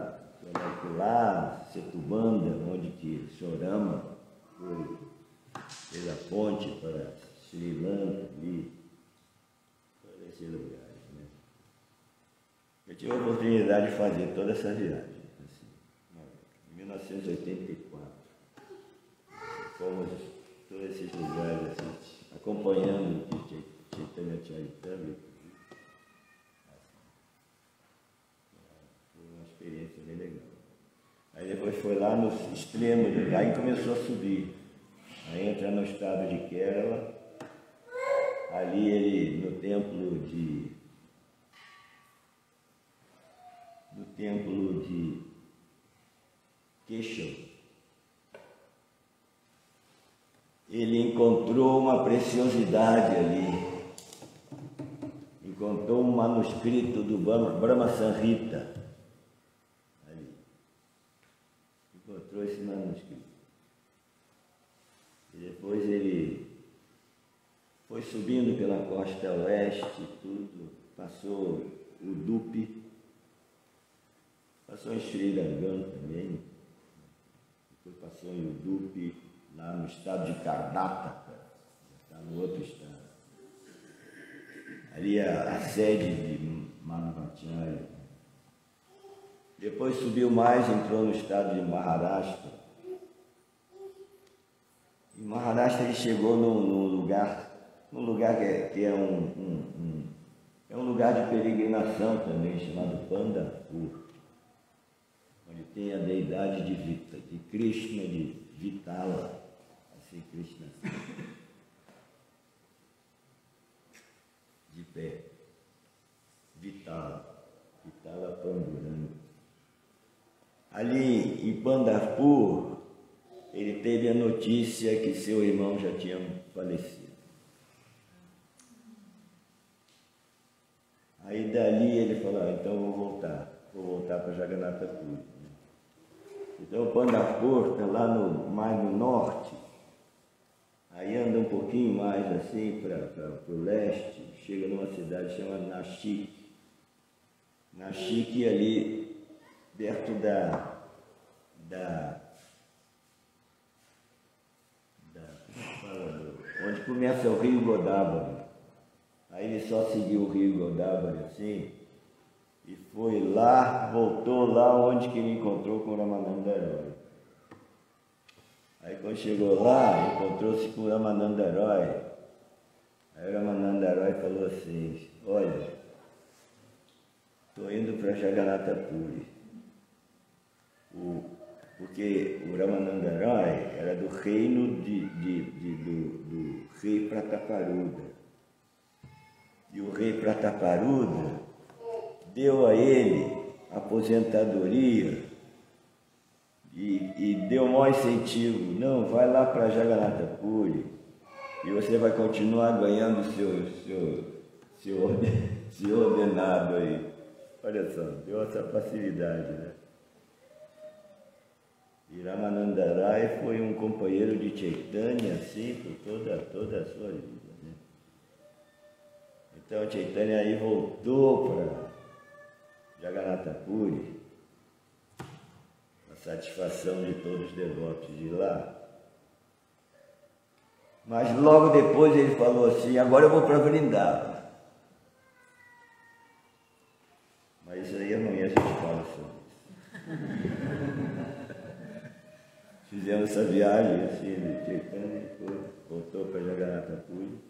lá, Setubanda, onde que Sorama fez a ponte para Sri Lanka ali, todos esses lugares, né? Eu tive a oportunidade de fazer toda essa viagem, assim, em 1984. Fomos todos esses lugares, assim, acompanhando o Chaitanya Charitamrita. Foi uma experiência bem legal. Aí depois foi lá no extremo, aí começou a subir. Aí entra no estado de Kerala, ali ele, no templo de Keshava, ele encontrou uma preciosidade ali, encontrou um manuscrito do Brahma Samhita, ali, encontrou esse manuscrito. E depois ele foi subindo pela costa oeste, tudo, passou o Dupi, passou em Srirangam também, depois passou em Udupi, lá no estado de Karnataka, está no outro estado. Ali é a sede de Madhvacharya. Depois subiu mais, entrou no estado de Maharashtra. Em Maharashtra ele chegou num lugar que é um lugar de peregrinação também, chamado Pandharpur, onde tem a deidade de Krishna, de Vitala, assim, Krishna, de pé, Vitala Panduranga. Ali em Pandharpur, ele teve a notícia que seu irmão já tinha falecido. Aí dali ele falou, então vou voltar para Jagannatha Puri. Então Pandharpur está lá mais no norte, aí anda um pouquinho mais assim para o leste, chega numa cidade chamada Nashik. Nashik ali perto onde começa o rio Godavari. Aí ele só seguiu o rio Godavari assim, e foi lá, voltou lá onde que ele encontrou com o Ramananda Roy. Aí quando chegou lá, encontrou-se com o Ramananda Roy. Aí o Ramananda Roy falou assim, olha, estou indo para Jagannatha Puri. Porque o Ramananda Roy era do reino do rei Prataparuda. E o rei Prataparuda deu a ele aposentadoria e deu maior incentivo. Não, vai lá para Jagannatha Puri e você vai continuar ganhando seu ordenado aí. Olha só, deu essa facilidade, né? E Ramananda Rai foi um companheiro de Chaitanya, assim, por toda a sua vida, né? Então Chaitanya aí voltou para Jagannatha Puri, a satisfação de todos os devotos de lá. Mas logo depois ele falou assim, agora eu vou para Vrindavan. Mas isso aí amanhã a gente fala sobre isso. Fizemos essa viagem assim de Chaitanya, voltou para Jagannatha Puri.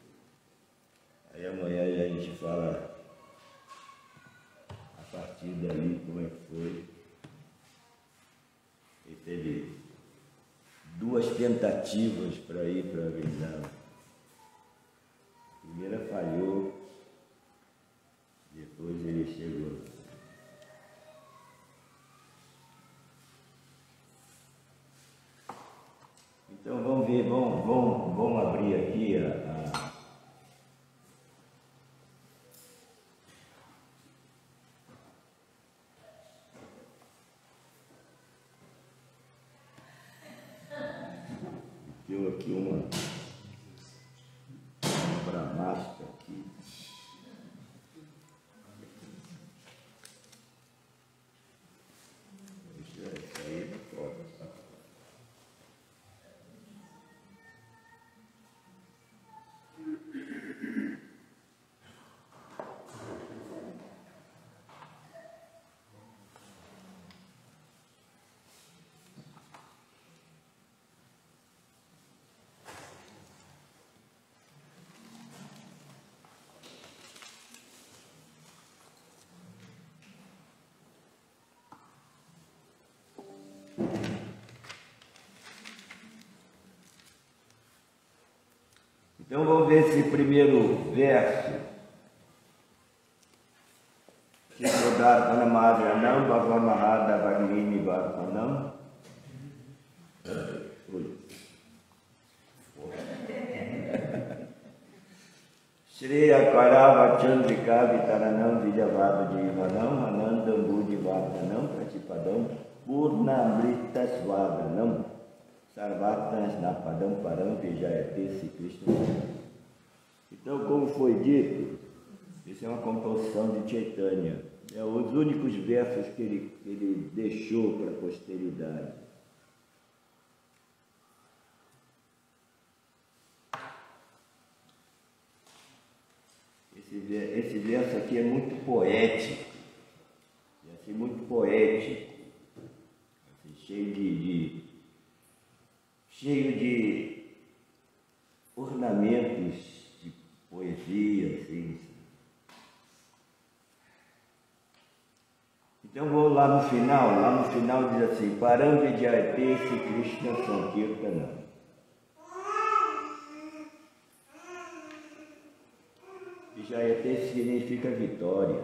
Aí amanhã a gente fala a partir dali como é que foi. Ele teve 2 tentativas para ir para Vrindavan. A primeira falhou, depois ele chegou. Então vamos ver, vamos abrir aqui deu aqui uma Brahmastra aqui. Deixa eu sair da foto. Então vamos ver esse primeiro verso. Siddhartha Madhyanam Bhavamahada Bhagini Bhavanam. Shreya Karava Chandrika Vitaranam Vijavada Jivanam Anandam Buddhi Vardhanam Pratipadam Purnamrita Swadanam Sarvatans Napadam Param Vijayate Se Krishna. Então, como foi dito, isso é uma composição de Chaitanya. É os únicos versos que ele deixou para a posteridade. esse verso aqui é muito poético, assim, muito poético, assim, cheio de ornamentos de poesia, assim. Então vou lá no final diz assim, Param Vidyayate Sri Krishna Sankirtanam. Vidyayate significa vitória.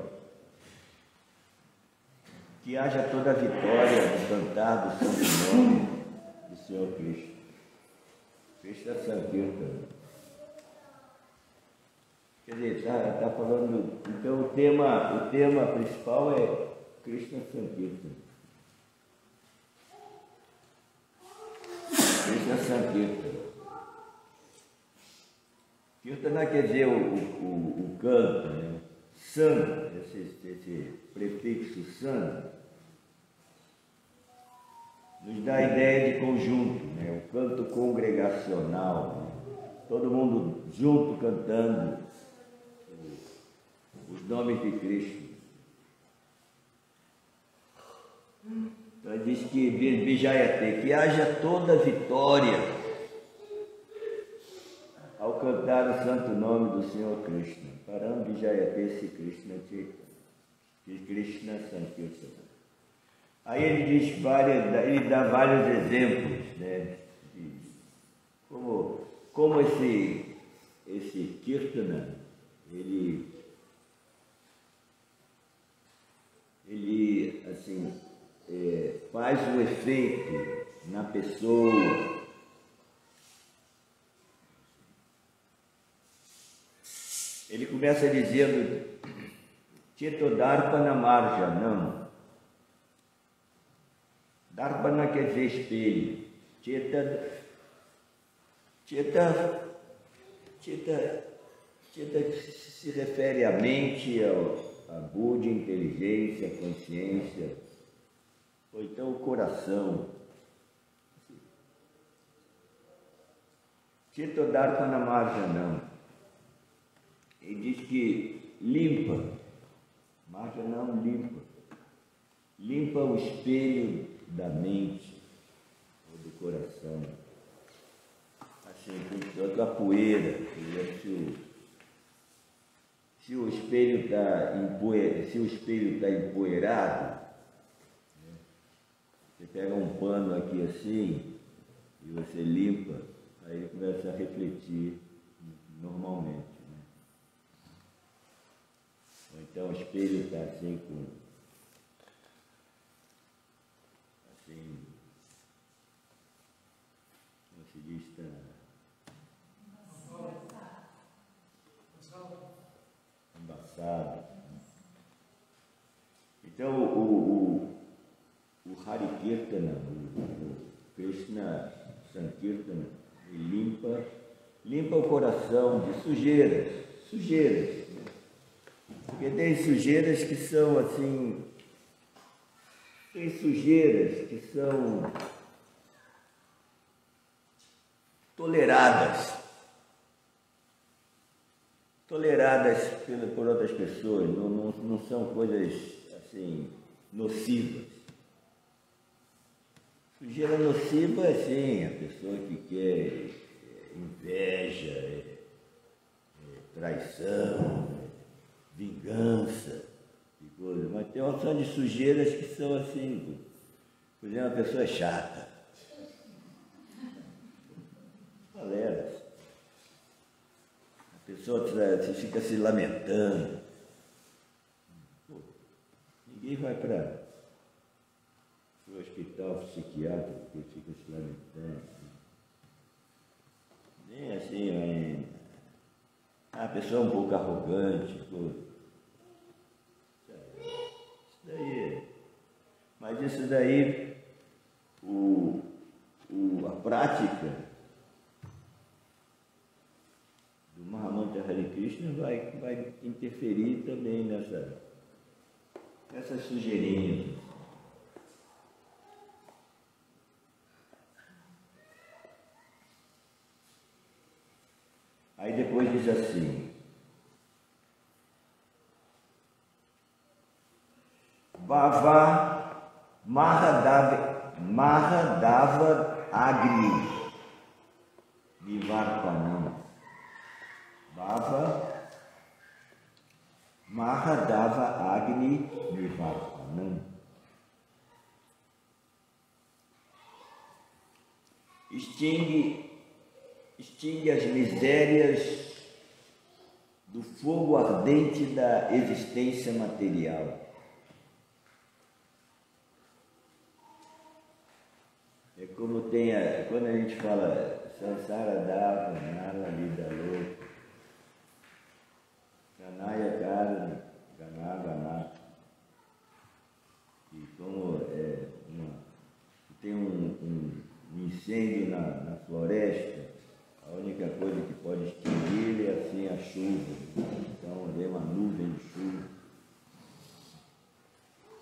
Que haja toda a vitória do cantar do santo nome do Senhor Cristo. Krishna Sankirtanam. Quer dizer, está falando. Então o tema principal é Krishna Sankirtanam. Krishna Sankirtanam. Kirtana quer dizer o canto, né? San, esse prefixo san, nos dá a ideia de conjunto, né? O canto congregacional, né? Todo mundo junto cantando os nomes de Cristo. Então ele diz que Vijayate, que haja toda vitória ao cantar o santo nome do Senhor Krishna. Param Vijayate Sri Krishna Chaitanya. Krishna Sankirtanam. Aí ele diz ele dá vários exemplos, né, de como esse Kirtana, ele assim, faz um efeito na pessoa. Ele começa dizendo Chetodarpana Marjanam. Darpana quer dizer espelho. Cheta se refere à mente, a buddha, inteligência, a consciência, ou então o coração. Chetodarpana Marjanam. Ele diz que limpa, Marjanam limpa o espelho da mente ou do coração, assim, com toda a poeira. Se o espelho está empoeirado, né, você pega um pano aqui assim e você limpa, aí ele começa a refletir normalmente. Então o espelho está assim como se diz, está embaçado. Então o Hari Kirtana, o Krishna Sankirtana, ele limpa o coração de sujeiras. Porque tem sujeiras que são assim, toleradas por outras pessoas, não são coisas assim nocivas. Sujeira nociva é assim, a pessoa que quer inveja, traição, vingança e coisa, mas tem uma opção de sujeiras que são assim, por exemplo, uma pessoa chata, galera, a pessoa fica se lamentando. Pô, ninguém vai para o hospital psiquiátrico porque fica se lamentando, nem assim, mas a pessoa é um pouco arrogante, mas isso daí, a prática do Mahamantra Hare Krishna vai interferir também nessas sujeirinhas. Aí depois diz assim, Bhava Mahadava Agni Nivarpanam. Bhava Mahadava Agni Nivarpanam. Extingue as misérias do fogo ardente da existência material. É como quando a gente fala Sansara Dava, Nara Vida Louca, Ganaya Karani, Ganava. E como tem um incêndio na floresta, a única coisa que pode extinguir é assim a chuva. Então vem uma nuvem de chuva.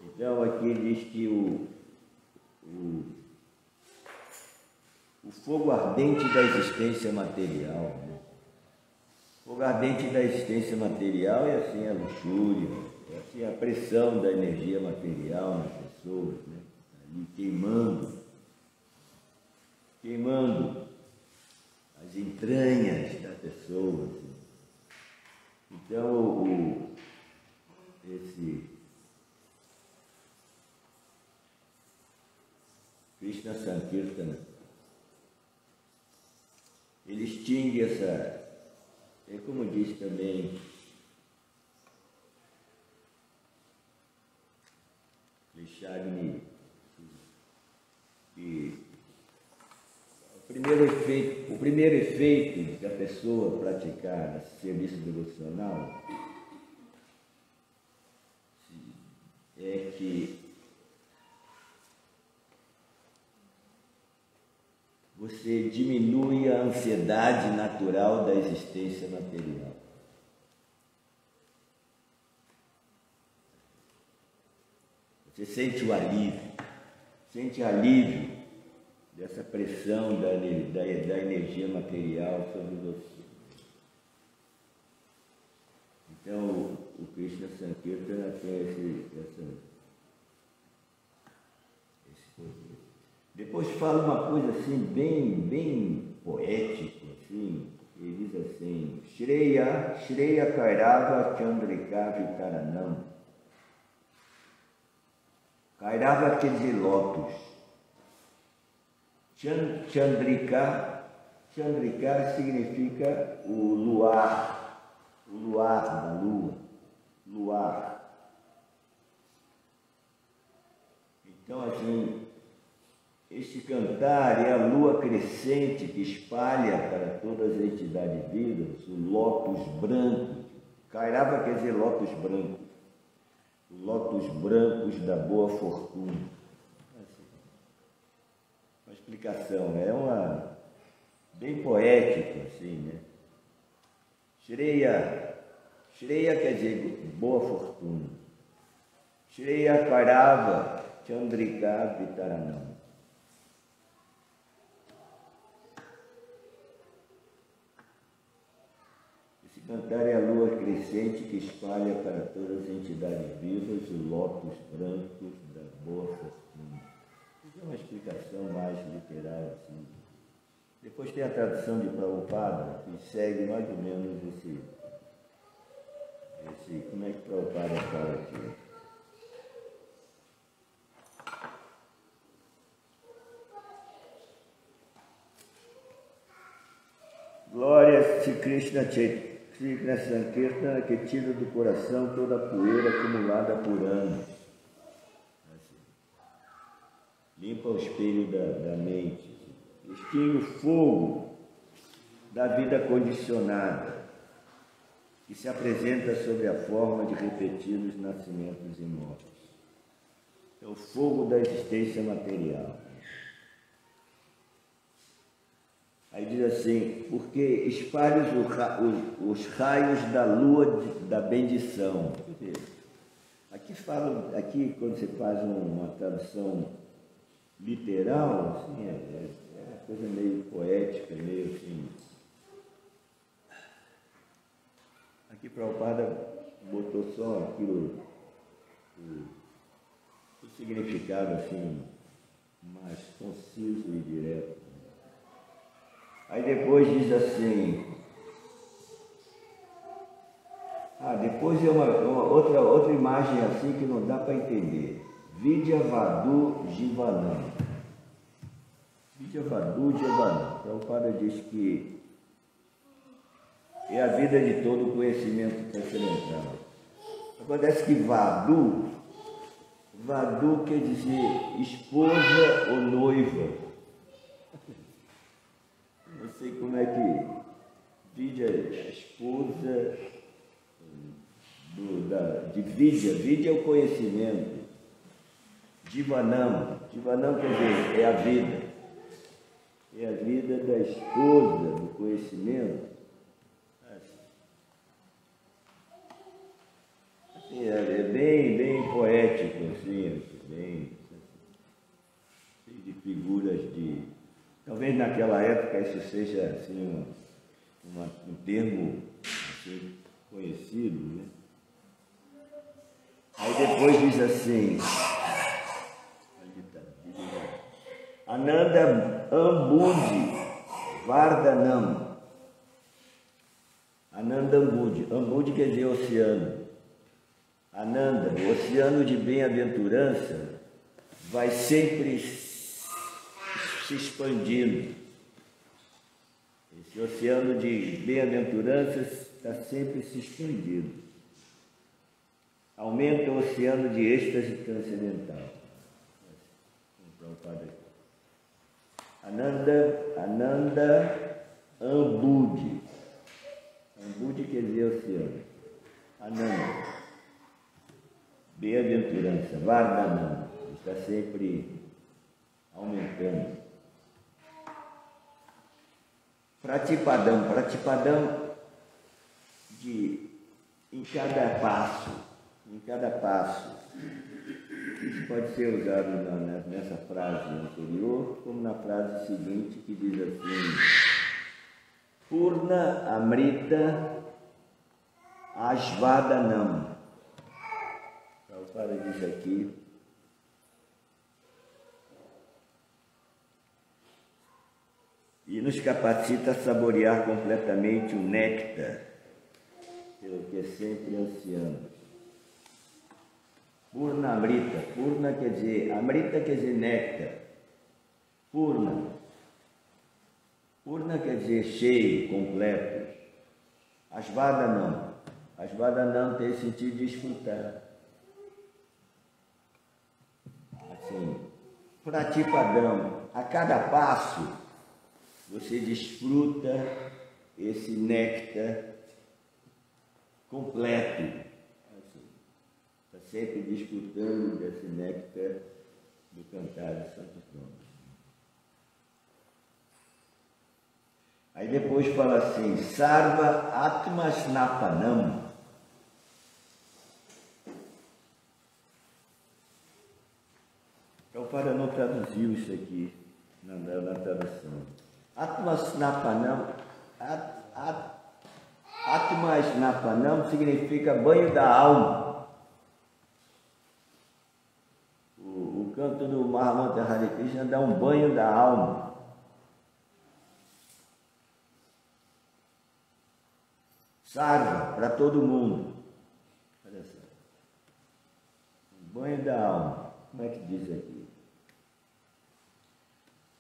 Então aqui diz que o fogo ardente da existência material. Né? O fogo ardente da existência material é assim a luxúria, é assim a pressão da energia material nas pessoas, né? Ali queimando as entranhas da pessoa. Assim. Então, esse Krishna Sankirtana, ele extingue essa, como diz também Krishagni, que o primeiro efeito da pessoa praticar serviço devocional é que você diminui a ansiedade natural da existência material. Você sente o alívio dessa pressão da energia material sobre você. Então, o Krishna Sankirtana tem esse poder. Depois fala uma coisa assim, bem poética, assim, ele diz assim, Shreya Kairava Chandrika Vikaranam. Kairava quer dizer lótus. Chandrika significa o luar da lua, luar. Então, assim, este cantar é a lua crescente que espalha para todas as entidades vivas o lótus branco. Kairava quer dizer lótus branco, lótus brancos da boa fortuna. Explicação, é bem poético, assim, né? Shreya quer dizer boa fortuna. Shreya Kairava Chandrika Vitaranam. Esse cantar é a lua crescente que espalha para todas as entidades vivas o lótus brancos da boa fortuna. É uma explicação mais literal, assim. Depois tem a tradução de Prabhupada, que segue mais ou menos esse como é que Prabhupada fala aqui? Glória a Shri Krishna Sankirtana, que tira do coração toda a poeira acumulada por anos. Limpa o espelho da mente, extingue o fogo da vida condicionada, que se apresenta sob a forma de repetidos nascimentos e mortes. É o fogo da existência material. Aí diz assim, porque espalhas os raios da lua da bendição. Aqui quando você faz uma tradução literal, assim, é uma coisa meio poética, meio assim. Aqui Prabhupada botou só aquilo, significado assim, mais conciso e direto. Aí depois diz assim, depois é uma outra imagem assim que não dá para entender. Vidya Vadu Jivanam. Vidya Vadu Jivanam. Então o Padre diz que é a vida de todo conhecimento transcendental. Acontece que Vadu quer dizer esposa ou noiva. Não sei como é que Vidya é a esposa de Vidya é o conhecimento. Jivanam quer dizer, é a vida. É a vida da esposa do conhecimento. Assim, é bem poético, assim, bem cheio de figuras de... Talvez naquela época isso seja assim, um termo assim, conhecido, né? Aí depois diz assim, Ananda Ambudi Vardhanam. Ananda Ambudi quer dizer oceano. Ananda, o oceano de bem-aventurança, vai sempre se expandindo. Esse oceano de bem-aventuranças está sempre se expandindo. Aumenta o oceano de êxtase transcendental. Ananda Ambudi. Ambudi quer dizer oceano. Ananda. Bem-aventurança. Vardhanam. Está sempre aumentando. Pratipadam em cada passo. Isso pode ser usado nessa frase anterior, como na frase seguinte, que diz assim: Purna Amrita Asvadanam. Então, para disso aqui. E nos capacita a saborear completamente o néctar, pelo que é sempre ansiando. Purna Amrita. Purna quer dizer, Amrita quer dizer néctar. Purna quer dizer cheio, completo. Asvadanam tem sentido de desfrutar. Assim, pratipadam. A cada passo você desfruta esse néctar completo. Está sempre desfrutando desse néctar do cantar de Santo Antônio. Aí depois fala assim, Sarva Atmasnapanam. Então, o Padre não traduziu isso aqui na tradução. Atmasnapanam, Atmasnapanam significa banho da alma. O canto do Mahamantra Hare Krishna dá um banho da alma. Sarva, para todo mundo. Olha só. Um banho da alma. Como é que diz aqui?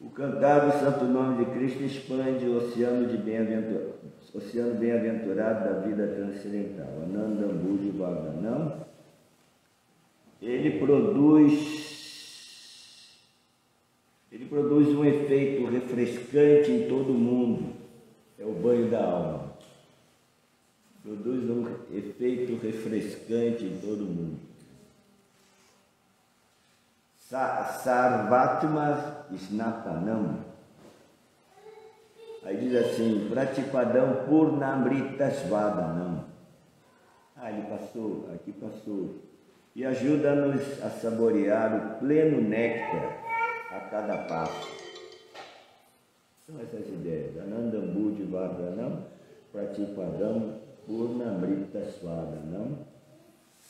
O cantar do santo nome de Cristo expande o oceano bem-aventurado da vida transcendental. Ananda Ambudi Vardhanam. Ele produz um efeito refrescante em todo mundo. É o banho da alma. Produz um efeito refrescante em todo mundo. Sarvatma Snapanam. Aí diz assim, Pratipadam Purnamritasvadanam. Ele passou, aqui passou. E ajuda-nos a saborear o pleno néctar a cada passo. São essas ideias. Ananda Ambudi Vardhanam, Pratipadam Purnamritasvadanam,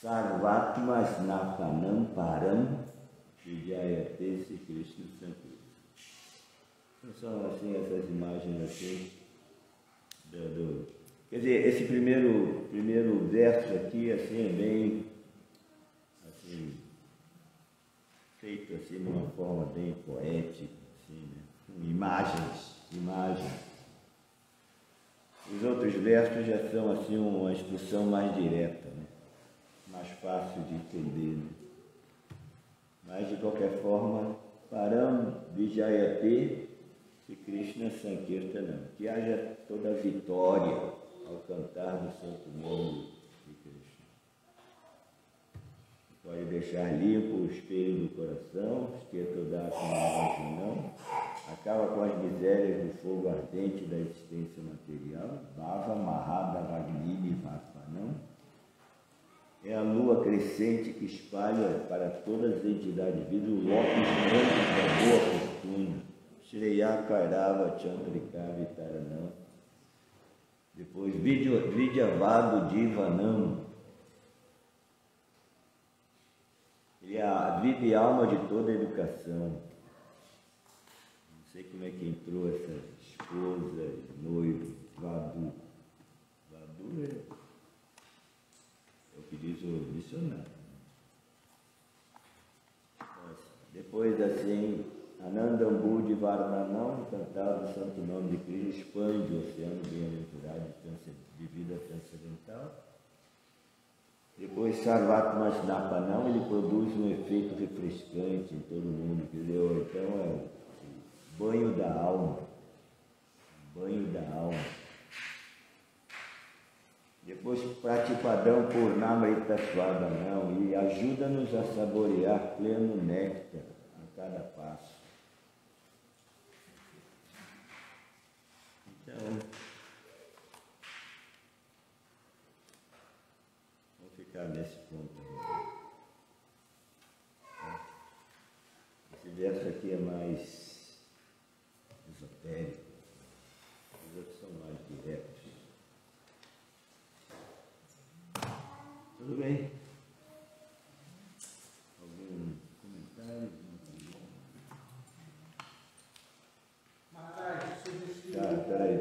Sarvatma Snapanam Param, Vijayate Sri Krishna Sankirtan. Então, são assim essas imagens assim quer dizer, esse primeiro verso aqui assim é bem assim feito assim de uma forma bem poética, assim, né? Com imagens. Os outros versos já são assim uma expressão mais direta, né? Mais fácil de entender, né? Mas de qualquer forma, Param Vijayate Sri Krishna Sankirtanam, que haja toda a vitória ao cantar do santo nome de Krishna. Pode deixar limpo o espelho do coração, não, acaba com as misérias do fogo ardente da existência material, Bhava Mahadavagnini Vapanam, é a lua crescente que espalha para todas as entidades de vida o lótus branco da boa fortuna, Shreya Kairava Chandrika Vitaranam. Depois, Vidyavado Divanam. Ele é a vida e alma de toda a educação. Não sei como é que entrou essa esposa, noivo, Vadu. Vadu é o que diz o dicionário. Depois, assim, Anandambu de Varnanam, cantado o santo nome de Krishna, expande o oceano bem-aventurado de vida transcendental. Depois, Sarvatmas Napanam, ele produz um efeito refrescante em todo mundo, entendeu? Então, é o banho da alma. Banho da alma. Depois, Pratipadam Purnamrita Swadanam, e ajuda-nos a saborear pleno néctar a cada passo. Então, vamos ficar nesse ponto agora. Esse verso aqui é mais esotérico, os outros são mais diretos. Tudo bem? Algum comentário? Peraí.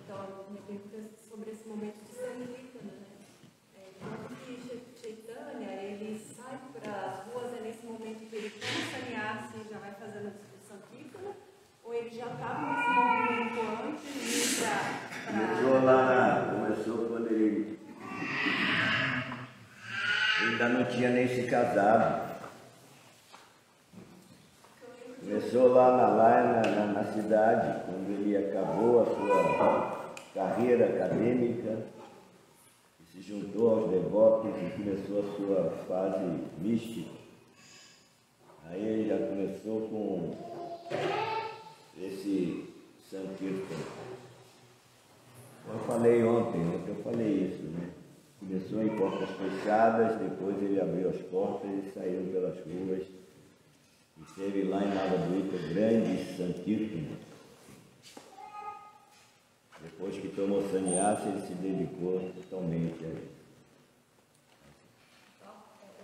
Então, minha pergunta é sobre esse momento de Sankirtana, né? Quando que Chaitanya, ele sai para as ruas, é nesse momento que ele toma sannyasi e já vai fazendo o Sankirtana? Ou ele já estava nesse movimento antes de ir Começou quando ele ainda não tinha nem se casado. Começou lá na cidade, quando ele acabou a sua carreira acadêmica, e se juntou aos devotos e começou a sua fase mística. Aí ele já começou com esse Sankirtan. Eu falei ontem eu falei isso, né? Começou em portas fechadas, depois ele abriu as portas e saiu pelas ruas. E esteve lá em Navaduita, grande Sankirtan. Depois que tomou sannyasa, ele se dedicou totalmente a isso.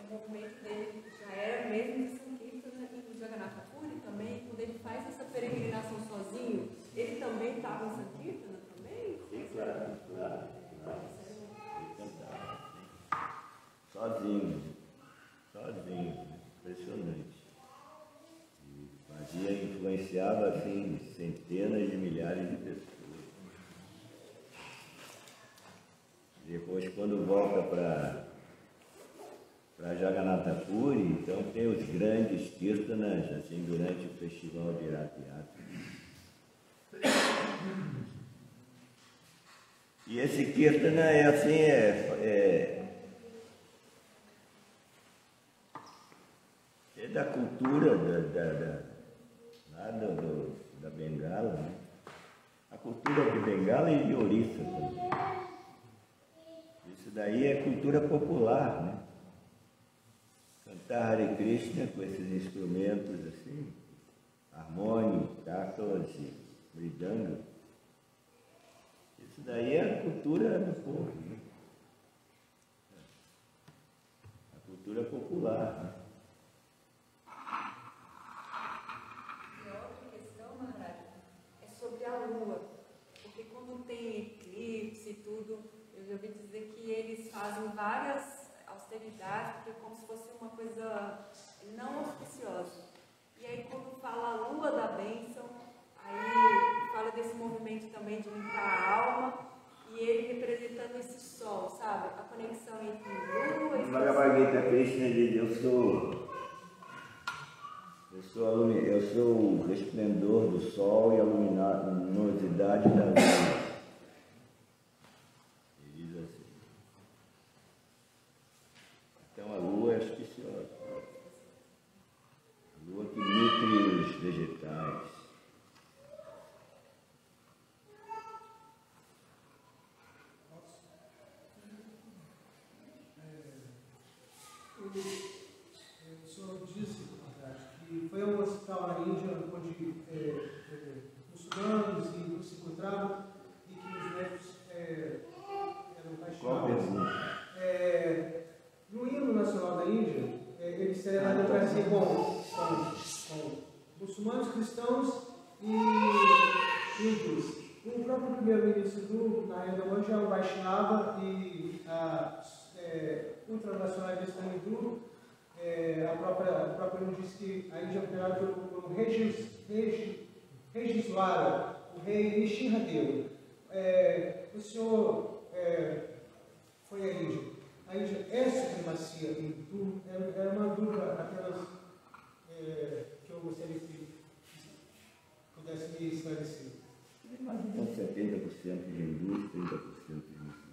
O movimento dele já era mesmo de Sankirtana e do Jagannatha Puri também, quando ele faz essa peregrinação sozinho, ele também estava em Sankirtana também? Sim, claro. Ele cantava. Sozinho, impressionante. Influenciava assim centenas de milhares de pessoas. Depois, quando volta para Jagannatha Puri, então tem os grandes kirtanas assim, durante o festival de Rath-Yatra. E esse kirtana é assim, é da cultura da Bengala, né? A cultura de Bengala e de Orissa também. Isso daí é cultura popular, né? Cantar Hare Krishna com esses instrumentos assim, harmônio, tátalas e mridanga. Isso daí é a cultura do povo, né? solar. Né? E a outra questão, Maharaj, é sobre a Lua. Porque quando tem eclipse e tudo, eu já ouvi dizer que eles fazem várias austeridades, porque é como se fosse uma coisa não auspiciosa. E aí quando fala a Lua da bênção, aí fala desse movimento também de limpar a alma, e ele representando esse sol, sabe? A conexão entre Lua e O Bhagavad Gita Krishna diz, eu sou o resplendor do sol e a luminosidade da lua. Ele diz assim. Então a lua é auspiciosa. A lua que nutre os vegetais. O senhor disse, que foi um hospital na Índia onde muçulmanos e grupos se encontravam e que os médicos eram Qual apaixonados. pergunta? No hino nacional da Índia, eles celebram a democracia com muçulmanos, cristãos e hindus. O próprio primeiro-ministro do Narendra Modi é um Vaishnava e ultranacionalista hindu. A própria hino diz que a Índia é governada por Regiswara, o rei Nishinradeva. O senhor foi à Índia. A Índia é supremacia hindu? Era uma dúvida apenas que eu gostaria que pudesse me esclarecer. Mais ou menos 70% de hindus, 30% de muçulmanos.